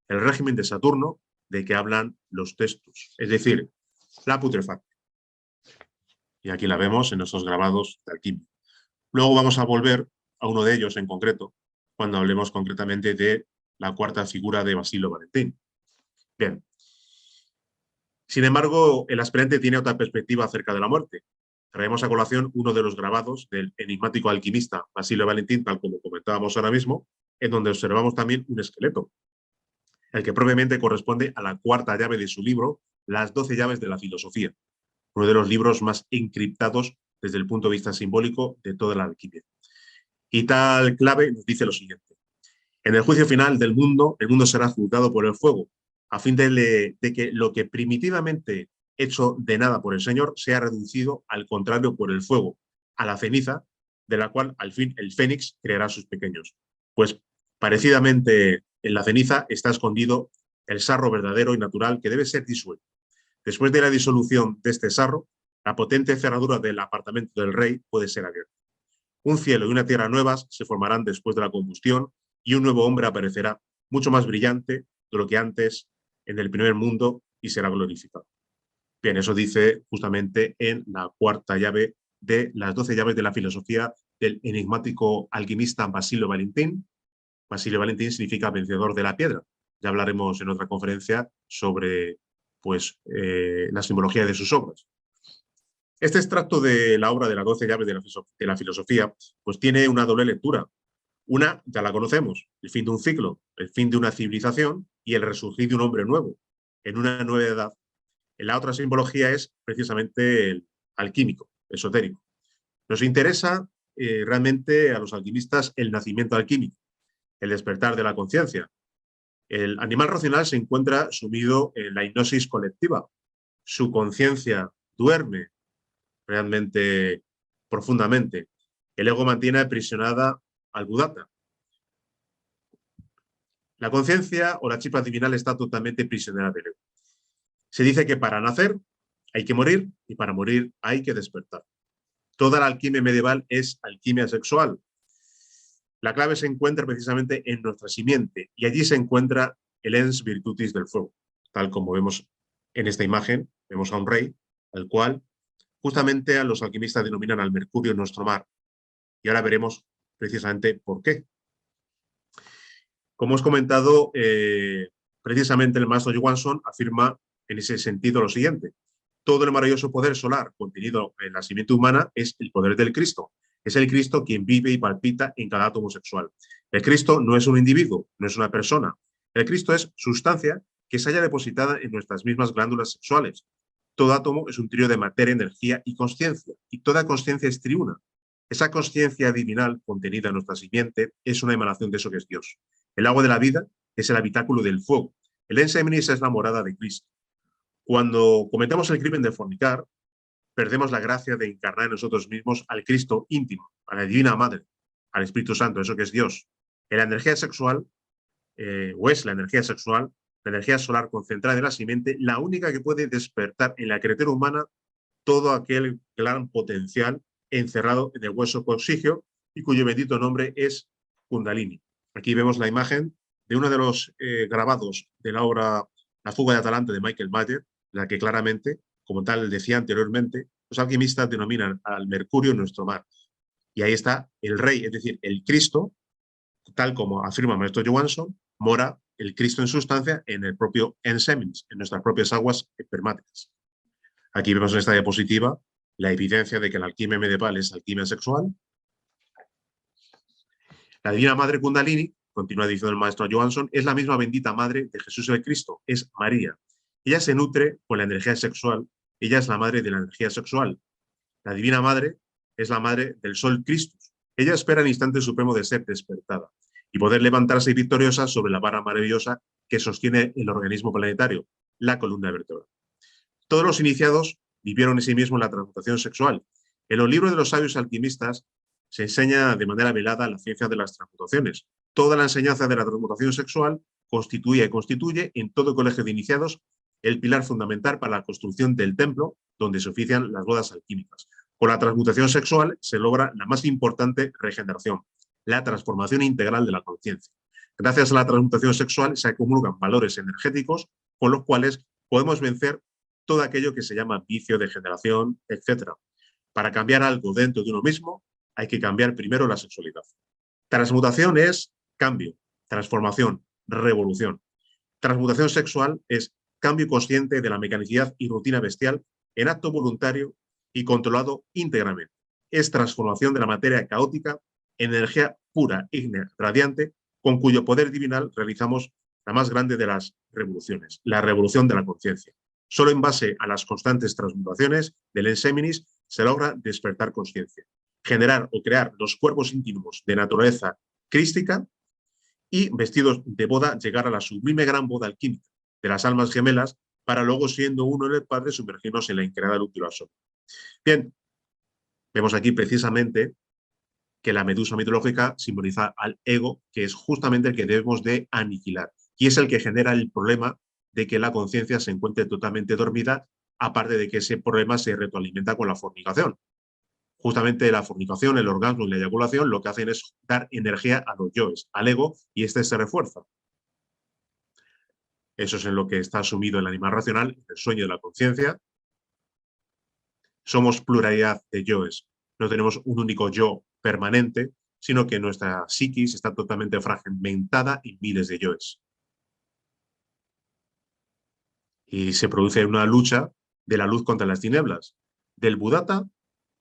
el régimen de Saturno de que hablan los textos, es decir, la putrefacción. Y aquí la vemos en nuestros grabados de alquimia. Luego vamos a volver a uno de ellos en concreto, cuando hablemos concretamente de la cuarta figura de Basilio Valentín. Bien. Sin embargo, el aspirante tiene otra perspectiva acerca de la muerte. Traemos a colación uno de los grabados del enigmático alquimista Basilio Valentín, tal como comentábamos ahora mismo, en donde observamos también un esqueleto, el que propiamente corresponde a la cuarta llave de su libro, Las 12 llaves de la filosofía, uno de los libros más encriptados desde el punto de vista simbólico de toda la alquimia. Y tal clave nos dice lo siguiente: en el juicio final del mundo, el mundo será juzgado por el fuego, a fin de que lo que primitivamente hecho de nada por el Señor sea reducido al contrario por el fuego, a la ceniza, de la cual al fin el fénix creará sus pequeños. Pues parecidamente en la ceniza está escondido el sarro verdadero y natural que debe ser disuelto. Después de la disolución de este sarro, la potente cerradura del apartamento del rey puede ser abierta. Un cielo y una tierra nuevas se formarán después de la combustión y un nuevo hombre aparecerá, mucho más brillante de lo que antes en el primer mundo, y será glorificado. Bien, eso dice justamente en la cuarta llave de las 12 llaves de la filosofía del enigmático alquimista Basilio Valentín. Basilio Valentín significa vencedor de la piedra. Ya hablaremos en otra conferencia sobre la simbología de sus obras. Este extracto de la obra de las 12 llaves de la filosofía pues tiene una doble lectura. Una, ya la conocemos, el fin de un ciclo, el fin de una civilización y el resurgir de un hombre nuevo, en una nueva edad. En la otra simbología es precisamente el alquímico, esotérico. Nos interesa realmente a los alquimistas el nacimiento alquímico, el despertar de la conciencia. El animal racional se encuentra sumido en la hipnosis colectiva. Su conciencia duerme realmente profundamente. El ego mantiene aprisionada al Buddhata. La conciencia o la chispa divinal está totalmente prisionera del ego. Se dice que para nacer hay que morir y para morir hay que despertar. Toda la alquimia medieval es alquimia sexual. La clave se encuentra precisamente en nuestra simiente y allí se encuentra el ens virtutis del fuego. Tal como vemos en esta imagen, vemos a un rey al cual justamente a los alquimistas denominan al mercurio en nuestro mar. Y ahora veremos precisamente por qué. Como os he comentado, precisamente el maestro Johansson afirma en ese sentido lo siguiente: todo el maravilloso poder solar contenido en la simiente humana es el poder del Cristo. Es el Cristo quien vive y palpita en cada átomo sexual. El Cristo no es un individuo, no es una persona. El Cristo es sustancia que se halla depositada en nuestras mismas glándulas sexuales. Todo átomo es un trío de materia, energía y consciencia, y toda consciencia es triuna. Esa consciencia divinal contenida en nuestra simiente es una emanación de eso que es Dios. El agua de la vida es el habitáculo del fuego. El Enseminis es la morada de Cristo. Cuando cometemos el crimen de fornicar, perdemos la gracia de encarnar en nosotros mismos al Cristo íntimo, a la Divina Madre, al Espíritu Santo, eso que es Dios. En la energía sexual, o es la energía sexual, la energía solar concentrada en la simiente, la única que puede despertar en la criatura humana todo aquel gran potencial encerrado en el hueso coxígeo y cuyo bendito nombre es Kundalini. Aquí vemos la imagen de uno de los grabados de la obra La fuga de Atalante de Michael Mayer, la que claramente, como tal decía anteriormente, los alquimistas denominan al mercurio nuestro mar. Y ahí está el rey, es decir, el Cristo, tal como afirma el maestro Johansson, mora el Cristo en sustancia en el propio Enseminis, en nuestras propias aguas espermáticas. Aquí vemos en esta diapositiva la evidencia de que la alquimia medieval es alquimia sexual. La Divina Madre Kundalini, continúa diciendo el maestro Johansson, es la misma bendita madre de Jesús el Cristo, es María. Ella se nutre con la energía sexual, ella es la madre de la energía sexual. La Divina Madre es la madre del Sol Christus. Ella espera el instante supremo de ser despertada y poder levantarse victoriosa sobre la vara maravillosa que sostiene el organismo planetario, la columna vertebral. Todos los iniciados vivieron en sí mismos la transmutación sexual En los libros de los sabios alquimistas se enseña de manera velada la ciencia de las transmutaciones. Toda la enseñanza de la transmutación sexual constituye en todo colegio de iniciados el pilar fundamental para la construcción del templo donde se ofician las bodas alquímicas. Con la transmutación sexual se logra la más importante regeneración, la transformación integral de la conciencia. Gracias a la transmutación sexual se acumulan valores energéticos con los cuales podemos vencer todo aquello que se llama vicio, degeneración, etc. Para cambiar algo dentro de uno mismo, hay que cambiar primero la sexualidad. Transmutación es cambio, transformación, revolución. Transmutación sexual es cambio consciente de la mecanicidad y rutina bestial en acto voluntario y controlado íntegramente. Es transformación de la materia caótica en energía pura, ígnea, radiante, con cuyo poder divinal realizamos la más grande de las revoluciones, la revolución de la conciencia. Solo en base a las constantes transmutaciones del enseminis se logra despertar conciencia, generar o crear los cuerpos íntimos de naturaleza crística y, vestidos de boda, llegar a la sublime gran boda alquímica de las almas gemelas para luego, siendo uno en el Padre, sumergirnos en la increada luz del sol. Bien, vemos aquí precisamente que la medusa mitológica simboliza al ego, que es justamente el que debemos de aniquilar, y es el que genera el problema de que la conciencia se encuentre totalmente dormida, aparte de que ese problema se retroalimenta con la fornicación. Justamente la fornicación, el orgasmo y la eyaculación lo que hacen es dar energía a los yoes, al ego, y este se refuerza. Eso es en lo que está sumido el animal racional, el sueño de la conciencia. Somos pluralidad de yoes, no tenemos un único yo permanente, sino que nuestra psiquis está totalmente fragmentada en miles de yoes. Y se produce una lucha de la luz contra las tinieblas, del Buddhata,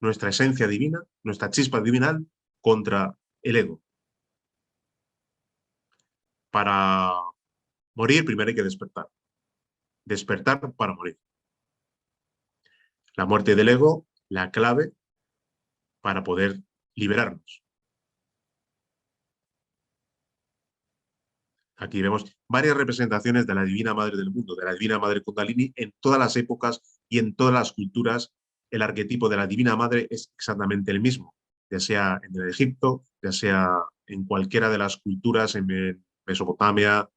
nuestra esencia divina, nuestra chispa divinal, contra el ego. Para morir primero hay que despertar. Despertar para morir. La muerte del ego, la clave para poder liberarnos. Aquí vemos varias representaciones de la Divina Madre del mundo, de la Divina Madre Kundalini en todas las épocas y en todas las culturas. El arquetipo de la Divina Madre es exactamente el mismo, ya sea en el Egipto, ya sea en cualquiera de las culturas, en Mesopotamia,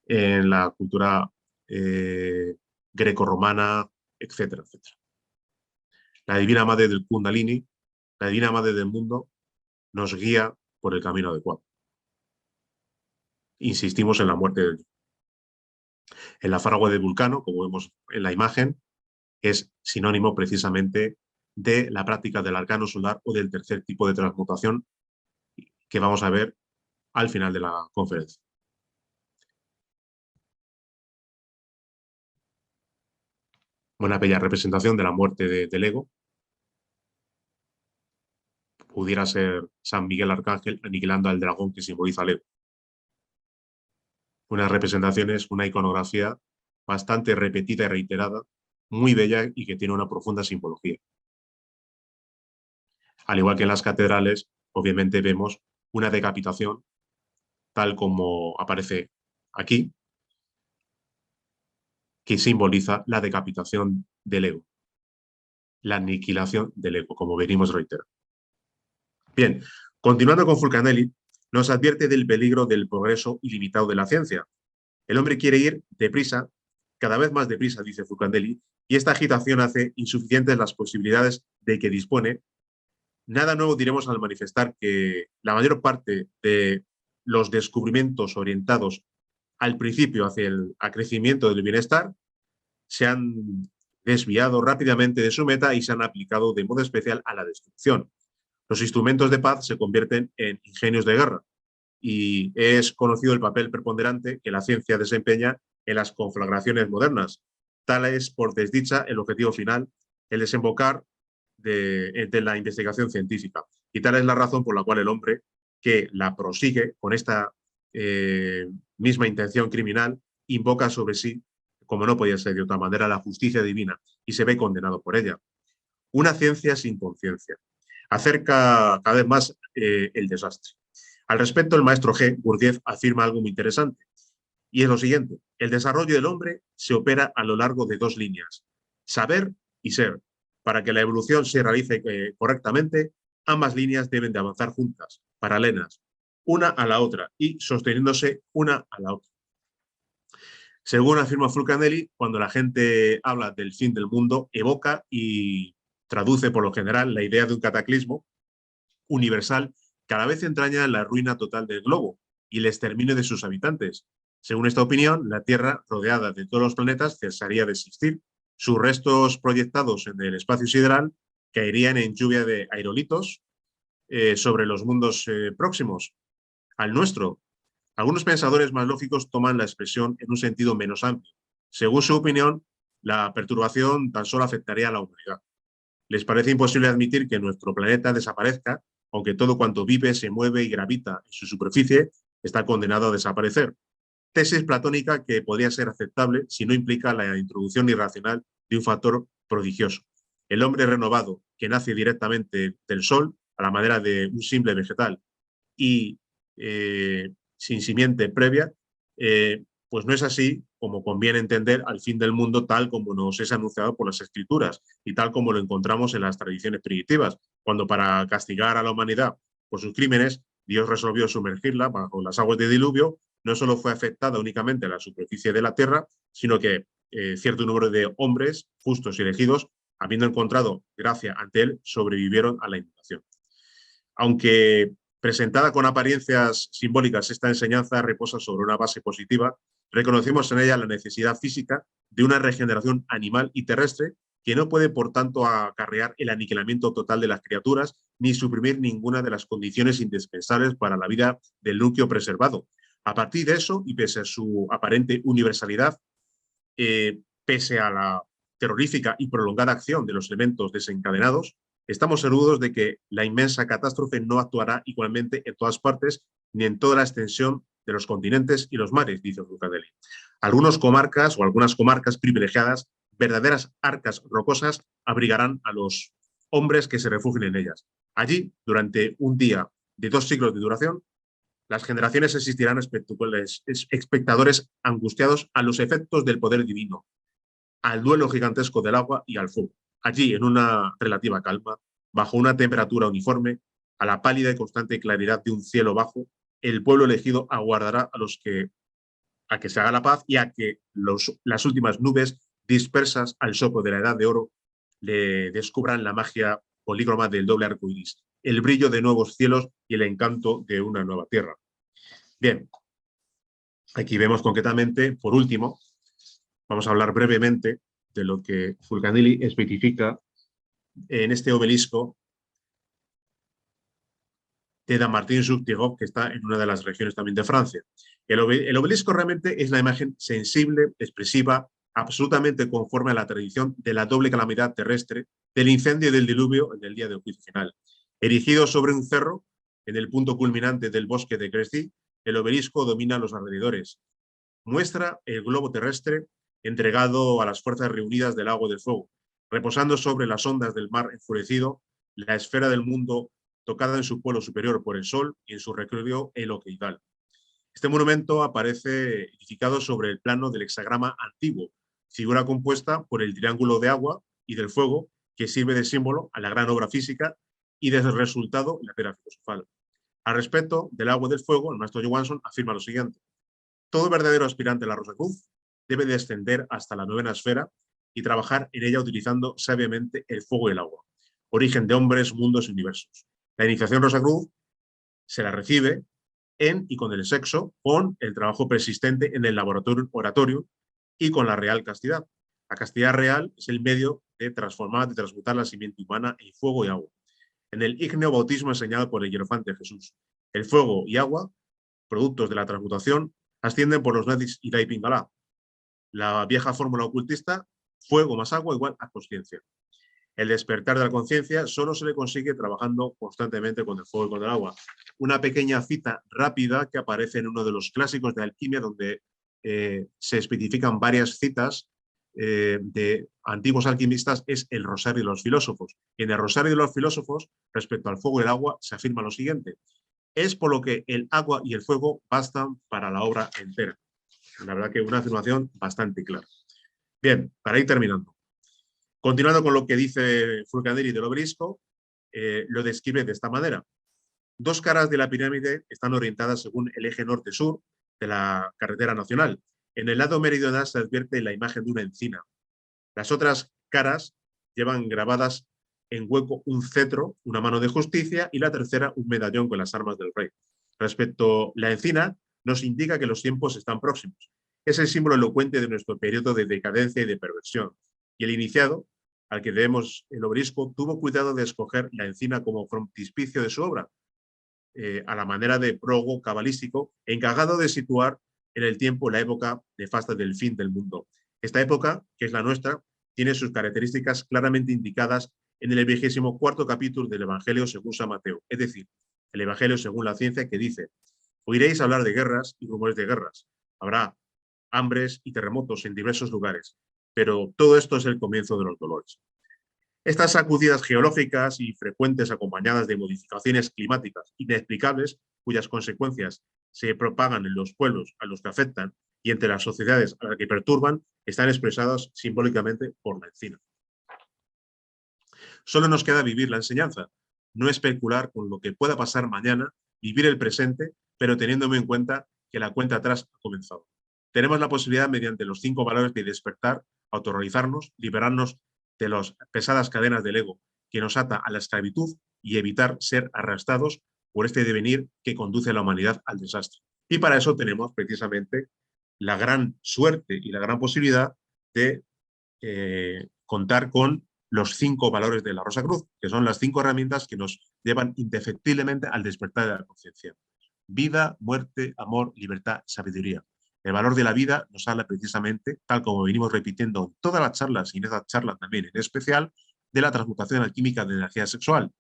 en la cultura greco-romana, etcétera, etcétera. La Divina Madre del Kundalini, la Divina Madre del mundo, nos guía por el camino adecuado. Insistimos en la muerte del yo. En la fragua de Vulcano, como vemos en la imagen, es sinónimo precisamente de la práctica del arcano solar o del tercer tipo de transmutación que vamos a ver al final de la conferencia. Una bella representación de la muerte del ego. Pudiera ser San Miguel Arcángel aniquilando al dragón que simboliza al ego. Unas representaciones, una iconografía bastante repetida y reiterada, muy bella y que tiene una profunda simbología. Al igual que en las catedrales, obviamente vemos una decapitación, tal como aparece aquí, que simboliza la decapitación del ego, la aniquilación del ego, como venimos reiterando. Bien, continuando con Fulcanelli, nos advierte del peligro del progreso ilimitado de la ciencia. El hombre quiere ir deprisa, cada vez más deprisa, dice Fulcanelli, y esta agitación hace insuficientes las posibilidades de que dispone. Nada nuevo diremos al manifestar que la mayor parte de los descubrimientos orientados al principio hacia el acrecimiento del bienestar se han desviado rápidamente de su meta y se han aplicado de modo especial a la destrucción. Los instrumentos de paz se convierten en ingenios de guerra y es conocido el papel preponderante que la ciencia desempeña en las conflagraciones modernas. Tal es, por desdicha, el objetivo final, el desembocar de la investigación científica. Y tal es la razón por la cual el hombre que la prosigue con esta misma intención criminal invoca sobre sí, como no podía ser de otra manera, la justicia divina y se ve condenado por ella. Una ciencia sin conciencia. Acerca cada vez más el desastre. Al respecto, el maestro G. Gurdjieff afirma algo muy interesante, y es lo siguiente: el desarrollo del hombre se opera a lo largo de dos líneas, saber y ser. Para que la evolución se realice correctamente, ambas líneas deben de avanzar juntas, paralelas, una a la otra y sosteniéndose una a la otra. Según afirma Fulcanelli, cuando la gente habla del fin del mundo, evoca y traduce por lo general la idea de un cataclismo universal cada vez entraña la ruina total del globo y el exterminio de sus habitantes. Según esta opinión, la Tierra, rodeada de todos los planetas, cesaría de existir. Sus restos proyectados en el espacio sideral caerían en lluvia de aerolitos sobre los mundos próximos al nuestro. Algunos pensadores más lógicos toman la expresión en un sentido menos amplio. Según su opinión, la perturbación tan solo afectaría a la humanidad. Les parece imposible admitir que nuestro planeta desaparezca, aunque todo cuanto vive, se mueve y gravita en su superficie está condenado a desaparecer. Tesis platónica que podría ser aceptable si no implica la introducción irracional de un factor prodigioso. El hombre renovado, que nace directamente del sol, a la manera de un simple vegetal, y sin simiente previa, pues no es así como conviene entender al fin del mundo tal como nos es anunciado por las escrituras y tal como lo encontramos en las tradiciones primitivas, cuando para castigar a la humanidad por sus crímenes, Dios resolvió sumergirla bajo las aguas de diluvio. No solo fue afectada únicamente la superficie de la tierra, sino que cierto número de hombres justos y elegidos, habiendo encontrado gracia ante él, sobrevivieron a la inundación. Aunque presentada con apariencias simbólicas, esta enseñanza reposa sobre una base positiva. Reconocemos en ella la necesidad física de una regeneración animal y terrestre que no puede, por tanto, acarrear el aniquilamiento total de las criaturas ni suprimir ninguna de las condiciones indispensables para la vida del núcleo preservado. A partir de eso, y pese a su aparente universalidad, pese a la terrorífica y prolongada acción de los elementos desencadenados, estamos seguros de que la inmensa catástrofe no actuará igualmente en todas partes ni en toda la extensión de los continentes y los mares, dice Fulcanelli. Algunas comarcas privilegiadas, verdaderas arcas rocosas, abrigarán a los hombres que se refugien en ellas. Allí, durante un día de 2 siglos de duración, las generaciones existirán espectadores angustiados a los efectos del poder divino, al duelo gigantesco del agua y al fuego. Allí, en una relativa calma, bajo una temperatura uniforme, a la pálida y constante claridad de un cielo bajo, el pueblo elegido aguardará a que se haga la paz y a que las últimas nubes dispersas al soplo de la edad de oro le descubran la magia polícroma del doble arco iris, el brillo de nuevos cielos y el encanto de una nueva tierra. Bien, aquí vemos concretamente, por último, vamos a hablar brevemente de lo que Fulcanelli especifica en este obelisco de Dammartin-sur-Tirol, que está en una de las regiones también de Francia. El obelisco realmente es la imagen sensible, expresiva, absolutamente conforme a la tradición de la doble calamidad terrestre, del incendio y del diluvio en el día del juicio final. Erigido sobre un cerro, en el punto culminante del bosque de Crécy, el obelisco domina los alrededores. Muestra el globo terrestre entregado a las fuerzas reunidas del agua del fuego, reposando sobre las ondas del mar enfurecido, la esfera del mundo tocada en su polo superior por el sol y en su recreo eloqueidal. Este monumento aparece edificado sobre el plano del hexagrama antiguo, figura compuesta por el triángulo de agua y del fuego, que sirve de símbolo a la gran obra física y de resultado la piedra filosofal. Al respecto del agua y del fuego, el maestro Johansson afirma lo siguiente: todo verdadero aspirante a la Rosacruz debe descender hasta la 9ª esfera y trabajar en ella utilizando sabiamente el fuego y el agua, origen de hombres, mundos y universos. La iniciación Rosacruz se la recibe en y con el sexo, con el trabajo persistente en el laboratorio oratorio y con la real castidad. La castidad real es el medio de transformar, de transmutar la simiente humana en fuego y agua. En el ígneo bautismo enseñado por el hierofante Jesús, el fuego y agua, productos de la transmutación, ascienden por los nadis y Dai Pingala. La vieja fórmula ocultista, fuego más agua igual a conciencia. El despertar de la conciencia solo se le consigue trabajando constantemente con el fuego y con el agua. Una pequeña cita rápida que aparece en uno de los clásicos de alquimia, donde se especifican varias citas de antiguos alquimistas, es el Rosario de los Filósofos. En el Rosario de los Filósofos, respecto al fuego y el agua, se afirma lo siguiente: es por lo que el agua y el fuego bastan para la obra entera. La verdad que una afirmación bastante clara. Bien, para ir terminando. Continuando con lo que dice Fulcanelli del obelisco, lo describe de esta manera. Dos caras de la pirámide están orientadas según el eje norte-sur de la carretera nacional. En el lado meridional se advierte la imagen de una encina. Las otras caras llevan grabadas en hueco un cetro, una mano de justicia, y la tercera un medallón con las armas del rey. Respecto a la encina, nos indica que los tiempos están próximos. Es el símbolo elocuente de nuestro periodo de decadencia y de perversión. Y el iniciado, al que debemos el obelisco, tuvo cuidado de escoger la encina como frontispicio de su obra, a la manera de prólogo cabalístico, encargado de situar en el tiempo la época nefasta del fin del mundo. Esta época, que es la nuestra, tiene sus características claramente indicadas en el 24º capítulo del Evangelio según San Mateo, es decir, el Evangelio según la ciencia, que dice: oiréis hablar de guerras y rumores de guerras, habrá hambres y terremotos en diversos lugares, pero todo esto es el comienzo de los dolores. Estas sacudidas geológicas y frecuentes, acompañadas de modificaciones climáticas inexplicables, cuyas consecuencias se propagan en los pueblos a los que afectan y entre las sociedades a las que perturban, están expresadas simbólicamente por la encina. Solo nos queda vivir la enseñanza, no especular con lo que pueda pasar mañana, vivir el presente, pero teniendo en cuenta que la cuenta atrás ha comenzado. Tenemos la posibilidad, mediante los 5 valores, de despertar, autorrealizarnos, liberarnos de las pesadas cadenas del ego que nos ata a la esclavitud y evitar ser arrastrados por este devenir que conduce a la humanidad al desastre. Y para eso tenemos precisamente la gran suerte y la gran posibilidad de contar con los 5 valores de la Rosa Cruz, que son las 5 herramientas que nos llevan indefectiblemente al despertar de la conciencia. Vida, muerte, amor, libertad, sabiduría. El valor de la vida nos habla precisamente, tal como venimos repitiendo en todas las charlas y en esta charla también en especial, de la transmutación alquímica de energía sexual.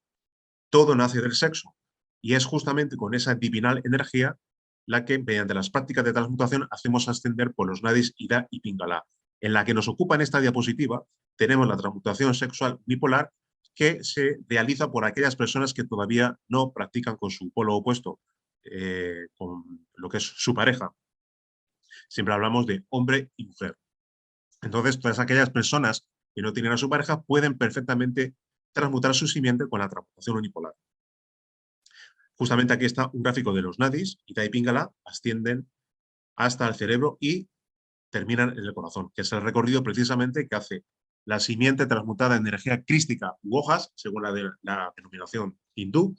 Todo nace del sexo y es justamente con esa divinal energía la que, mediante las prácticas de transmutación, hacemos ascender por los nadis Ida y Pingala. En la que nos ocupa en esta diapositiva tenemos la transmutación sexual bipolar, que se realiza por aquellas personas que todavía no practican con su polo opuesto, con lo que es su pareja. Siempre hablamos de hombre y mujer. Entonces, todas aquellas personas que no tienen a su pareja pueden perfectamente transmutar su simiente con la transmutación unipolar. Justamente aquí está un gráfico de los nadis, Ida y Pingala, ascienden hasta el cerebro y terminan en el corazón, que es el recorrido precisamente que hace la simiente transmutada en energía crística u hojas, según la denominación hindú,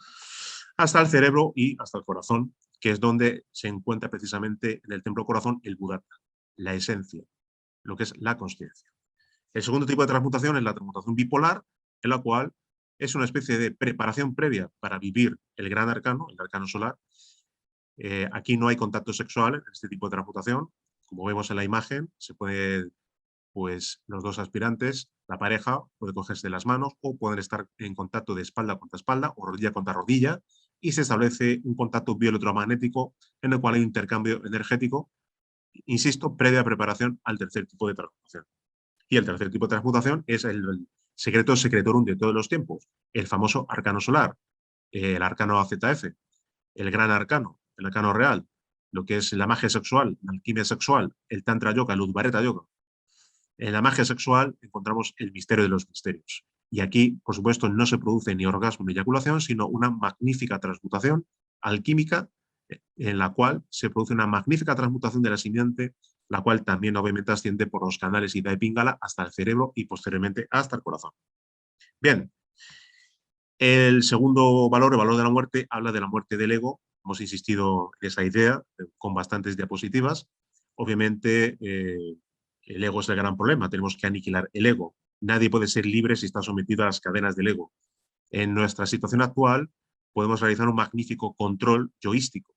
hasta el cerebro y hasta el corazón, que es donde se encuentra precisamente en el templo corazón el Buddha, la esencia, lo que es la consciencia. El segundo tipo de transmutación es la transmutación bipolar, en la cual es una especie de preparación previa para vivir el gran arcano, el arcano solar. Aquí no hay contacto sexual en este tipo de transmutación. Como vemos en la imagen, se puede, pues los dos aspirantes, la pareja, puede cogerse de las manos o pueden estar en contacto de espalda contra espalda o rodilla contra rodilla, y se establece un contacto bioelectromagnético en el cual hay un intercambio energético, insisto, previa preparación al tercer tipo de transmutación. Y el tercer tipo de transmutación es el secreto secretorum de todos los tiempos, el famoso arcano solar, el arcano AZF, el gran arcano, el arcano real, lo que es la magia sexual, la alquimia sexual, el tantra yoga, el udvareta yoga. En la magia sexual encontramos el misterio de los misterios. Y aquí, por supuesto, no se produce ni orgasmo ni eyaculación, sino una magnífica transmutación alquímica en la cual se produce una magnífica transmutación de la simiente, la cual también obviamente asciende por los canales Ida y Pingala hasta el cerebro y posteriormente hasta el corazón. Bien, el segundo valor, el valor de la muerte, habla de la muerte del ego. Hemos insistido en esa idea con bastantes diapositivas. Obviamente, el ego es el gran problema, tenemos que aniquilar el ego. Nadie puede ser libre si está sometido a las cadenas del ego. En nuestra situación actual podemos realizar un magnífico control yoístico.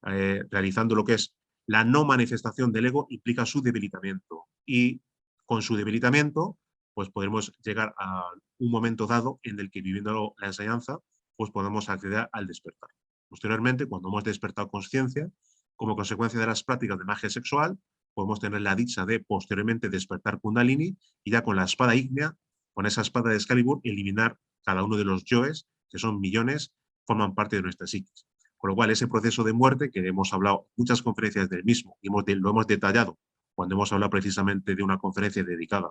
Realizando lo que es la no manifestación del ego implica su debilitamiento. Y con su debilitamiento, pues podremos llegar a un momento dado en el que, viviendo la enseñanza, pues podemos acceder al despertar. Posteriormente, cuando hemos despertado conciencia, como consecuencia de las prácticas de magia sexual, podemos tener la dicha de posteriormente despertar Kundalini y ya con la espada ígnea, con esa espada de Excalibur, eliminar cada uno de los yoes, que son millones, forman parte de nuestra psiquis. Con lo cual, ese proceso de muerte, que hemos hablado en muchas conferencias del mismo y lo hemos detallado cuando hemos hablado precisamente de una conferencia dedicada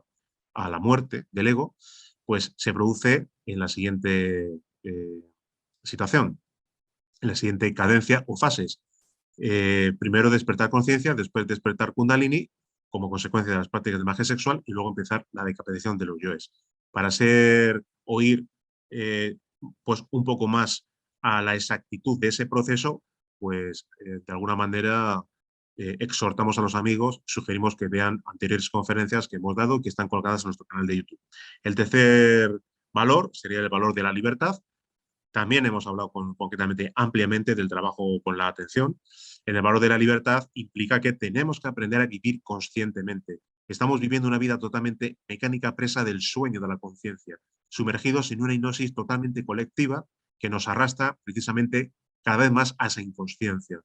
a la muerte del ego, pues se produce en la siguiente situación, en la siguiente cadencia o fases. Primero despertar conciencia, después despertar Kundalini, como consecuencia de las prácticas de magia sexual, y luego empezar la decapitación de los yoes. Para oír pues un poco más a la exactitud de ese proceso, pues de alguna manera exhortamos a los amigos, sugerimos que vean anteriores conferencias que hemos dado que están colgadas en nuestro canal de YouTube. El tercer valor sería el valor de la libertad. También hemos hablado concretamente ampliamente del trabajo con la atención. En el valor de la libertad implica que tenemos que aprender a vivir conscientemente. Estamos viviendo una vida totalmente mecánica, presa del sueño de la conciencia, sumergidos en una hipnosis totalmente colectiva que nos arrastra precisamente cada vez más a esa inconsciencia.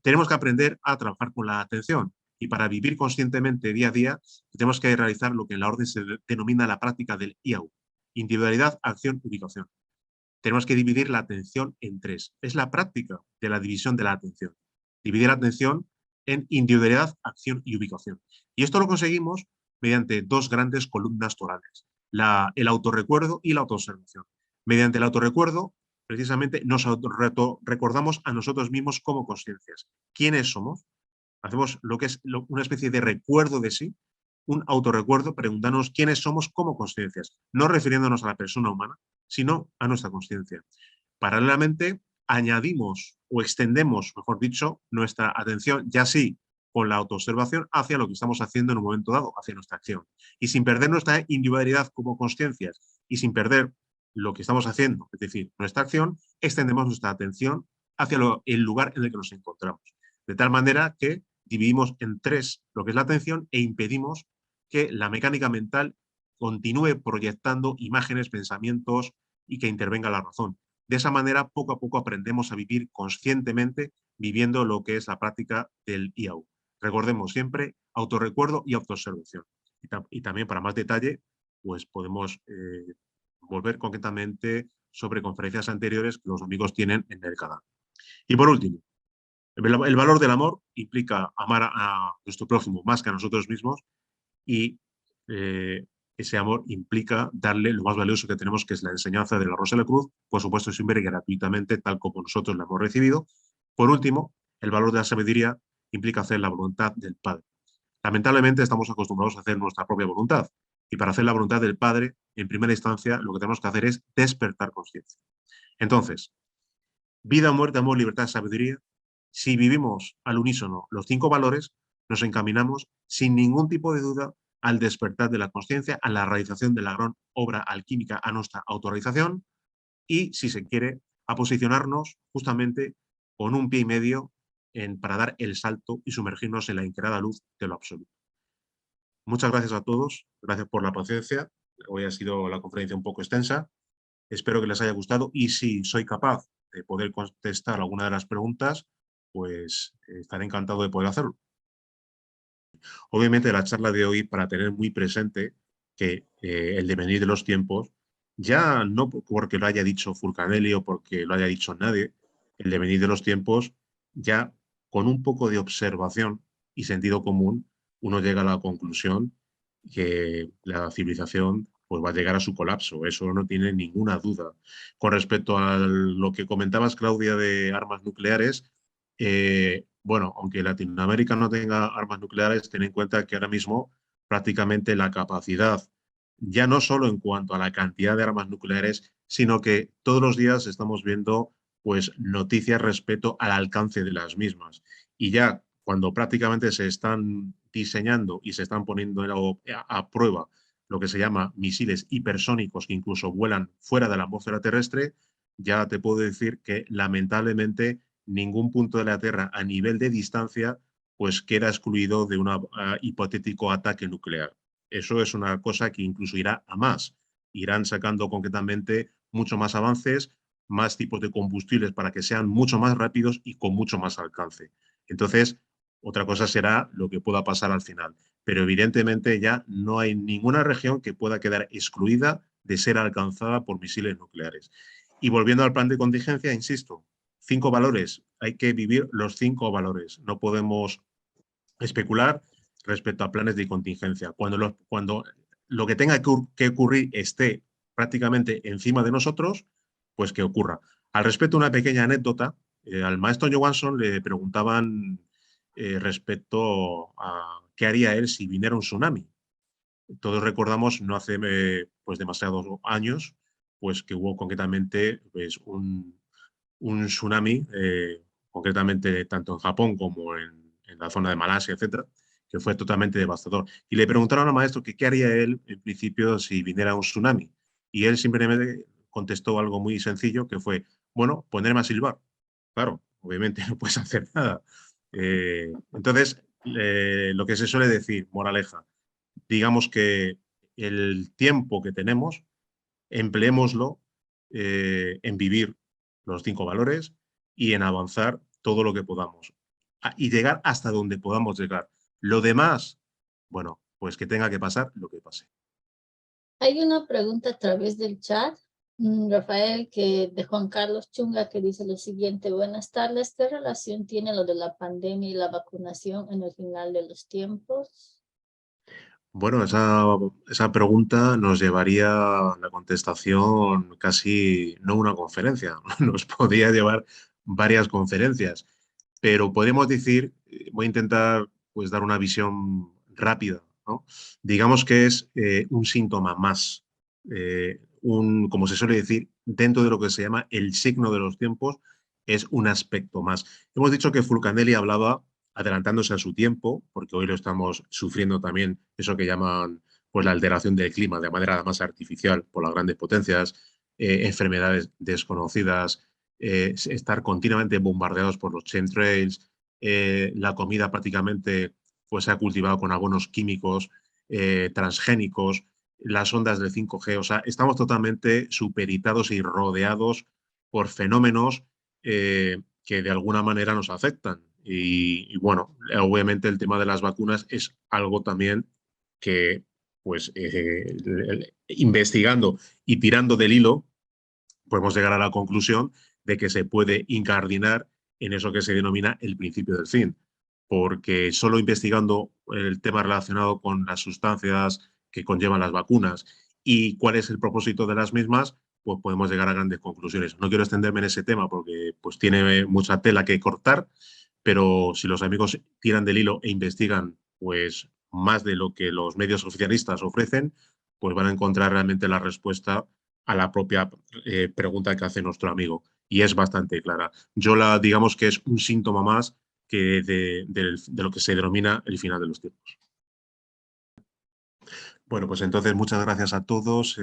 Tenemos que aprender a trabajar con la atención, y para vivir conscientemente día a día tenemos que realizar lo que en la orden se denomina la práctica del IAU: individualidad, acción, ubicación. Tenemos que dividir la atención en tres. Es la práctica de la división de la atención. Dividir la atención en individualidad, acción y ubicación. Y esto lo conseguimos mediante dos grandes columnas torales: el autorrecuerdo y la autoobservación. Mediante el autorrecuerdo, precisamente, nos recordamos a nosotros mismos como conciencias. ¿Quiénes somos? Hacemos lo que es una especie de recuerdo de sí, un autorrecuerdo, preguntarnos quiénes somos como conciencias, no refiriéndonos a la persona humana, sino a nuestra conciencia. Paralelamente, añadimos o extendemos, mejor dicho, nuestra atención, ya sí, con la autoobservación, hacia lo que estamos haciendo en un momento dado, hacia nuestra acción. Y sin perder nuestra individualidad como conciencias y sin perder lo que estamos haciendo, es decir, nuestra acción, extendemos nuestra atención hacia el lugar en el que nos encontramos. De tal manera que dividimos en tres lo que es la atención e impedimos que la mecánica mental continúe proyectando imágenes, pensamientos y que intervenga la razón. De esa manera, poco a poco aprendemos a vivir conscientemente, viviendo lo que es la práctica del IAU. Recordemos siempre autorrecuerdo y autoobservación. Y también, para más detalle, pues podemos volver concretamente sobre conferencias anteriores que los amigos tienen en el canal. Y por último, el valor del amor implica amar a nuestro prójimo más que a nosotros mismos, y ese amor implica darle lo más valioso que tenemos, que es la enseñanza de la Rosa de la Cruz, por supuesto siempre gratuitamente, tal como nosotros la hemos recibido. Por último, el valor de la sabiduría implica hacer la voluntad del Padre. Lamentablemente estamos acostumbrados a hacer nuestra propia voluntad, y para hacer la voluntad del Padre, en primera instancia, lo que tenemos que hacer es despertar conciencia. Entonces, vida, muerte, amor, libertad, sabiduría. Si vivimos al unísono los 5 valores, nos encaminamos sin ningún tipo de duda al despertar de la conciencia, a la realización de la gran obra alquímica, a nuestra autorrealización, y, si se quiere, a posicionarnos justamente con un pie y medio para dar el salto y sumergirnos en la increada luz de lo absoluto. Muchas gracias a todos, gracias por la paciencia. Hoy ha sido la conferencia un poco extensa. Espero que les haya gustado, y si soy capaz de poder contestar alguna de las preguntas, pues estaré encantado de poder hacerlo. Obviamente, la charla de hoy, para tener muy presente que el devenir de los tiempos, ya no porque lo haya dicho Fulcanelli o porque lo haya dicho nadie, el devenir de los tiempos, ya con un poco de observación y sentido común, uno llega a la conclusión que la civilización pues va a llegar a su colapso. Eso no tiene ninguna duda. Con respecto a lo que comentabas, Claudia, de armas nucleares, bueno, aunque Latinoamérica no tenga armas nucleares, ten en cuenta que ahora mismo prácticamente la capacidad, ya no solo en cuanto a la cantidad de armas nucleares, sino que todos los días estamos viendo pues noticias respecto al alcance de las mismas. Y ya cuando prácticamente se están diseñando y se están poniendo a prueba lo que se llama misiles hipersónicos que incluso vuelan fuera de la atmósfera terrestre, ya te puedo decir que lamentablemente ningún punto de la Tierra a nivel de distancia pues queda excluido de un hipotético ataque nuclear. Eso es una cosa que incluso irá a más. Irán sacando concretamente mucho más avances, más tipos de combustibles para que sean mucho más rápidos y con mucho más alcance. Entonces, otra cosa será lo que pueda pasar al final. Pero evidentemente ya no hay ninguna región que pueda quedar excluida de ser alcanzada por misiles nucleares. Y volviendo al plan de contingencia, insisto, 5 valores. Hay que vivir los 5 valores. No podemos especular respecto a planes de contingencia. Cuando lo que tenga que ocurrir esté prácticamente encima de nosotros, pues que ocurra. Al respecto, una pequeña anécdota. Al maestro Johansson le preguntaban respecto a qué haría él si viniera un tsunami. Todos recordamos, no hace pues demasiados años, pues que hubo concretamente pues, un tsunami, concretamente tanto en Japón como en la zona de Malasia, etcétera, que fue totalmente devastador. Y le preguntaron al maestro que qué haría él, en principio, si viniera un tsunami. Y él simplemente contestó algo muy sencillo, que fue, bueno, ponerme a silbar. Claro, obviamente no puedes hacer nada. Entonces, lo que se suele decir, moraleja, digamos que el tiempo que tenemos, empleémoslo en vivir los 5 valores y en avanzar todo lo que podamos. Y llegar hasta donde podamos llegar. Lo demás, bueno, pues que tenga que pasar lo que pase. Hay una pregunta a través del chat, Rafael, de Juan Carlos Chunga, que dice lo siguiente: buenas tardes, ¿qué relación tiene lo de la pandemia y la vacunación en el final de los tiempos? Bueno, esa pregunta nos llevaría a la contestación casi, no una conferencia, nos podría llevar varias conferencias, pero podemos decir, voy a intentar pues dar una visión rápida, ¿no? Digamos que es un síntoma más, como se suele decir, dentro de lo que se llama el signo de los tiempos, es un aspecto más. Hemos dicho que Fulcanelli hablaba adelantándose a su tiempo, porque hoy lo estamos sufriendo también, eso que llaman pues, la alteración del clima de manera más artificial por las grandes potencias, enfermedades desconocidas, estar continuamente bombardeados por los chemtrails, la comida prácticamente pues, se ha cultivado con abonos químicos, transgénicos, las ondas del 5G, o sea, estamos totalmente supeditados y rodeados por fenómenos que de alguna manera nos afectan. Y bueno, obviamente el tema de las vacunas es algo también que, pues, investigando y tirando del hilo, podemos llegar a la conclusión de que se puede incardinar en eso que se denomina el principio del fin, porque solo investigando el tema relacionado con las sustancias que conllevan las vacunas y cuál es el propósito de las mismas, pues podemos llegar a grandes conclusiones. No quiero extenderme en ese tema porque pues tiene mucha tela que cortar, pero si los amigos tiran del hilo e investigan pues más de lo que los medios oficialistas ofrecen, pues van a encontrar realmente la respuesta a la propia pregunta que hace nuestro amigo. Y es bastante clara. Digamos que es un síntoma más que de lo que se denomina el final de los tiempos. Bueno, pues entonces muchas gracias a todos.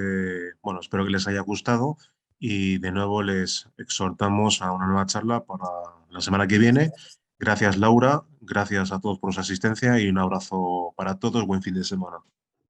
Bueno, espero que les haya gustado y de nuevo les exhortamos a una nueva charla para la semana que viene. Gracias, Laura. Gracias a todos por su asistencia y un abrazo para todos. Buen fin de semana.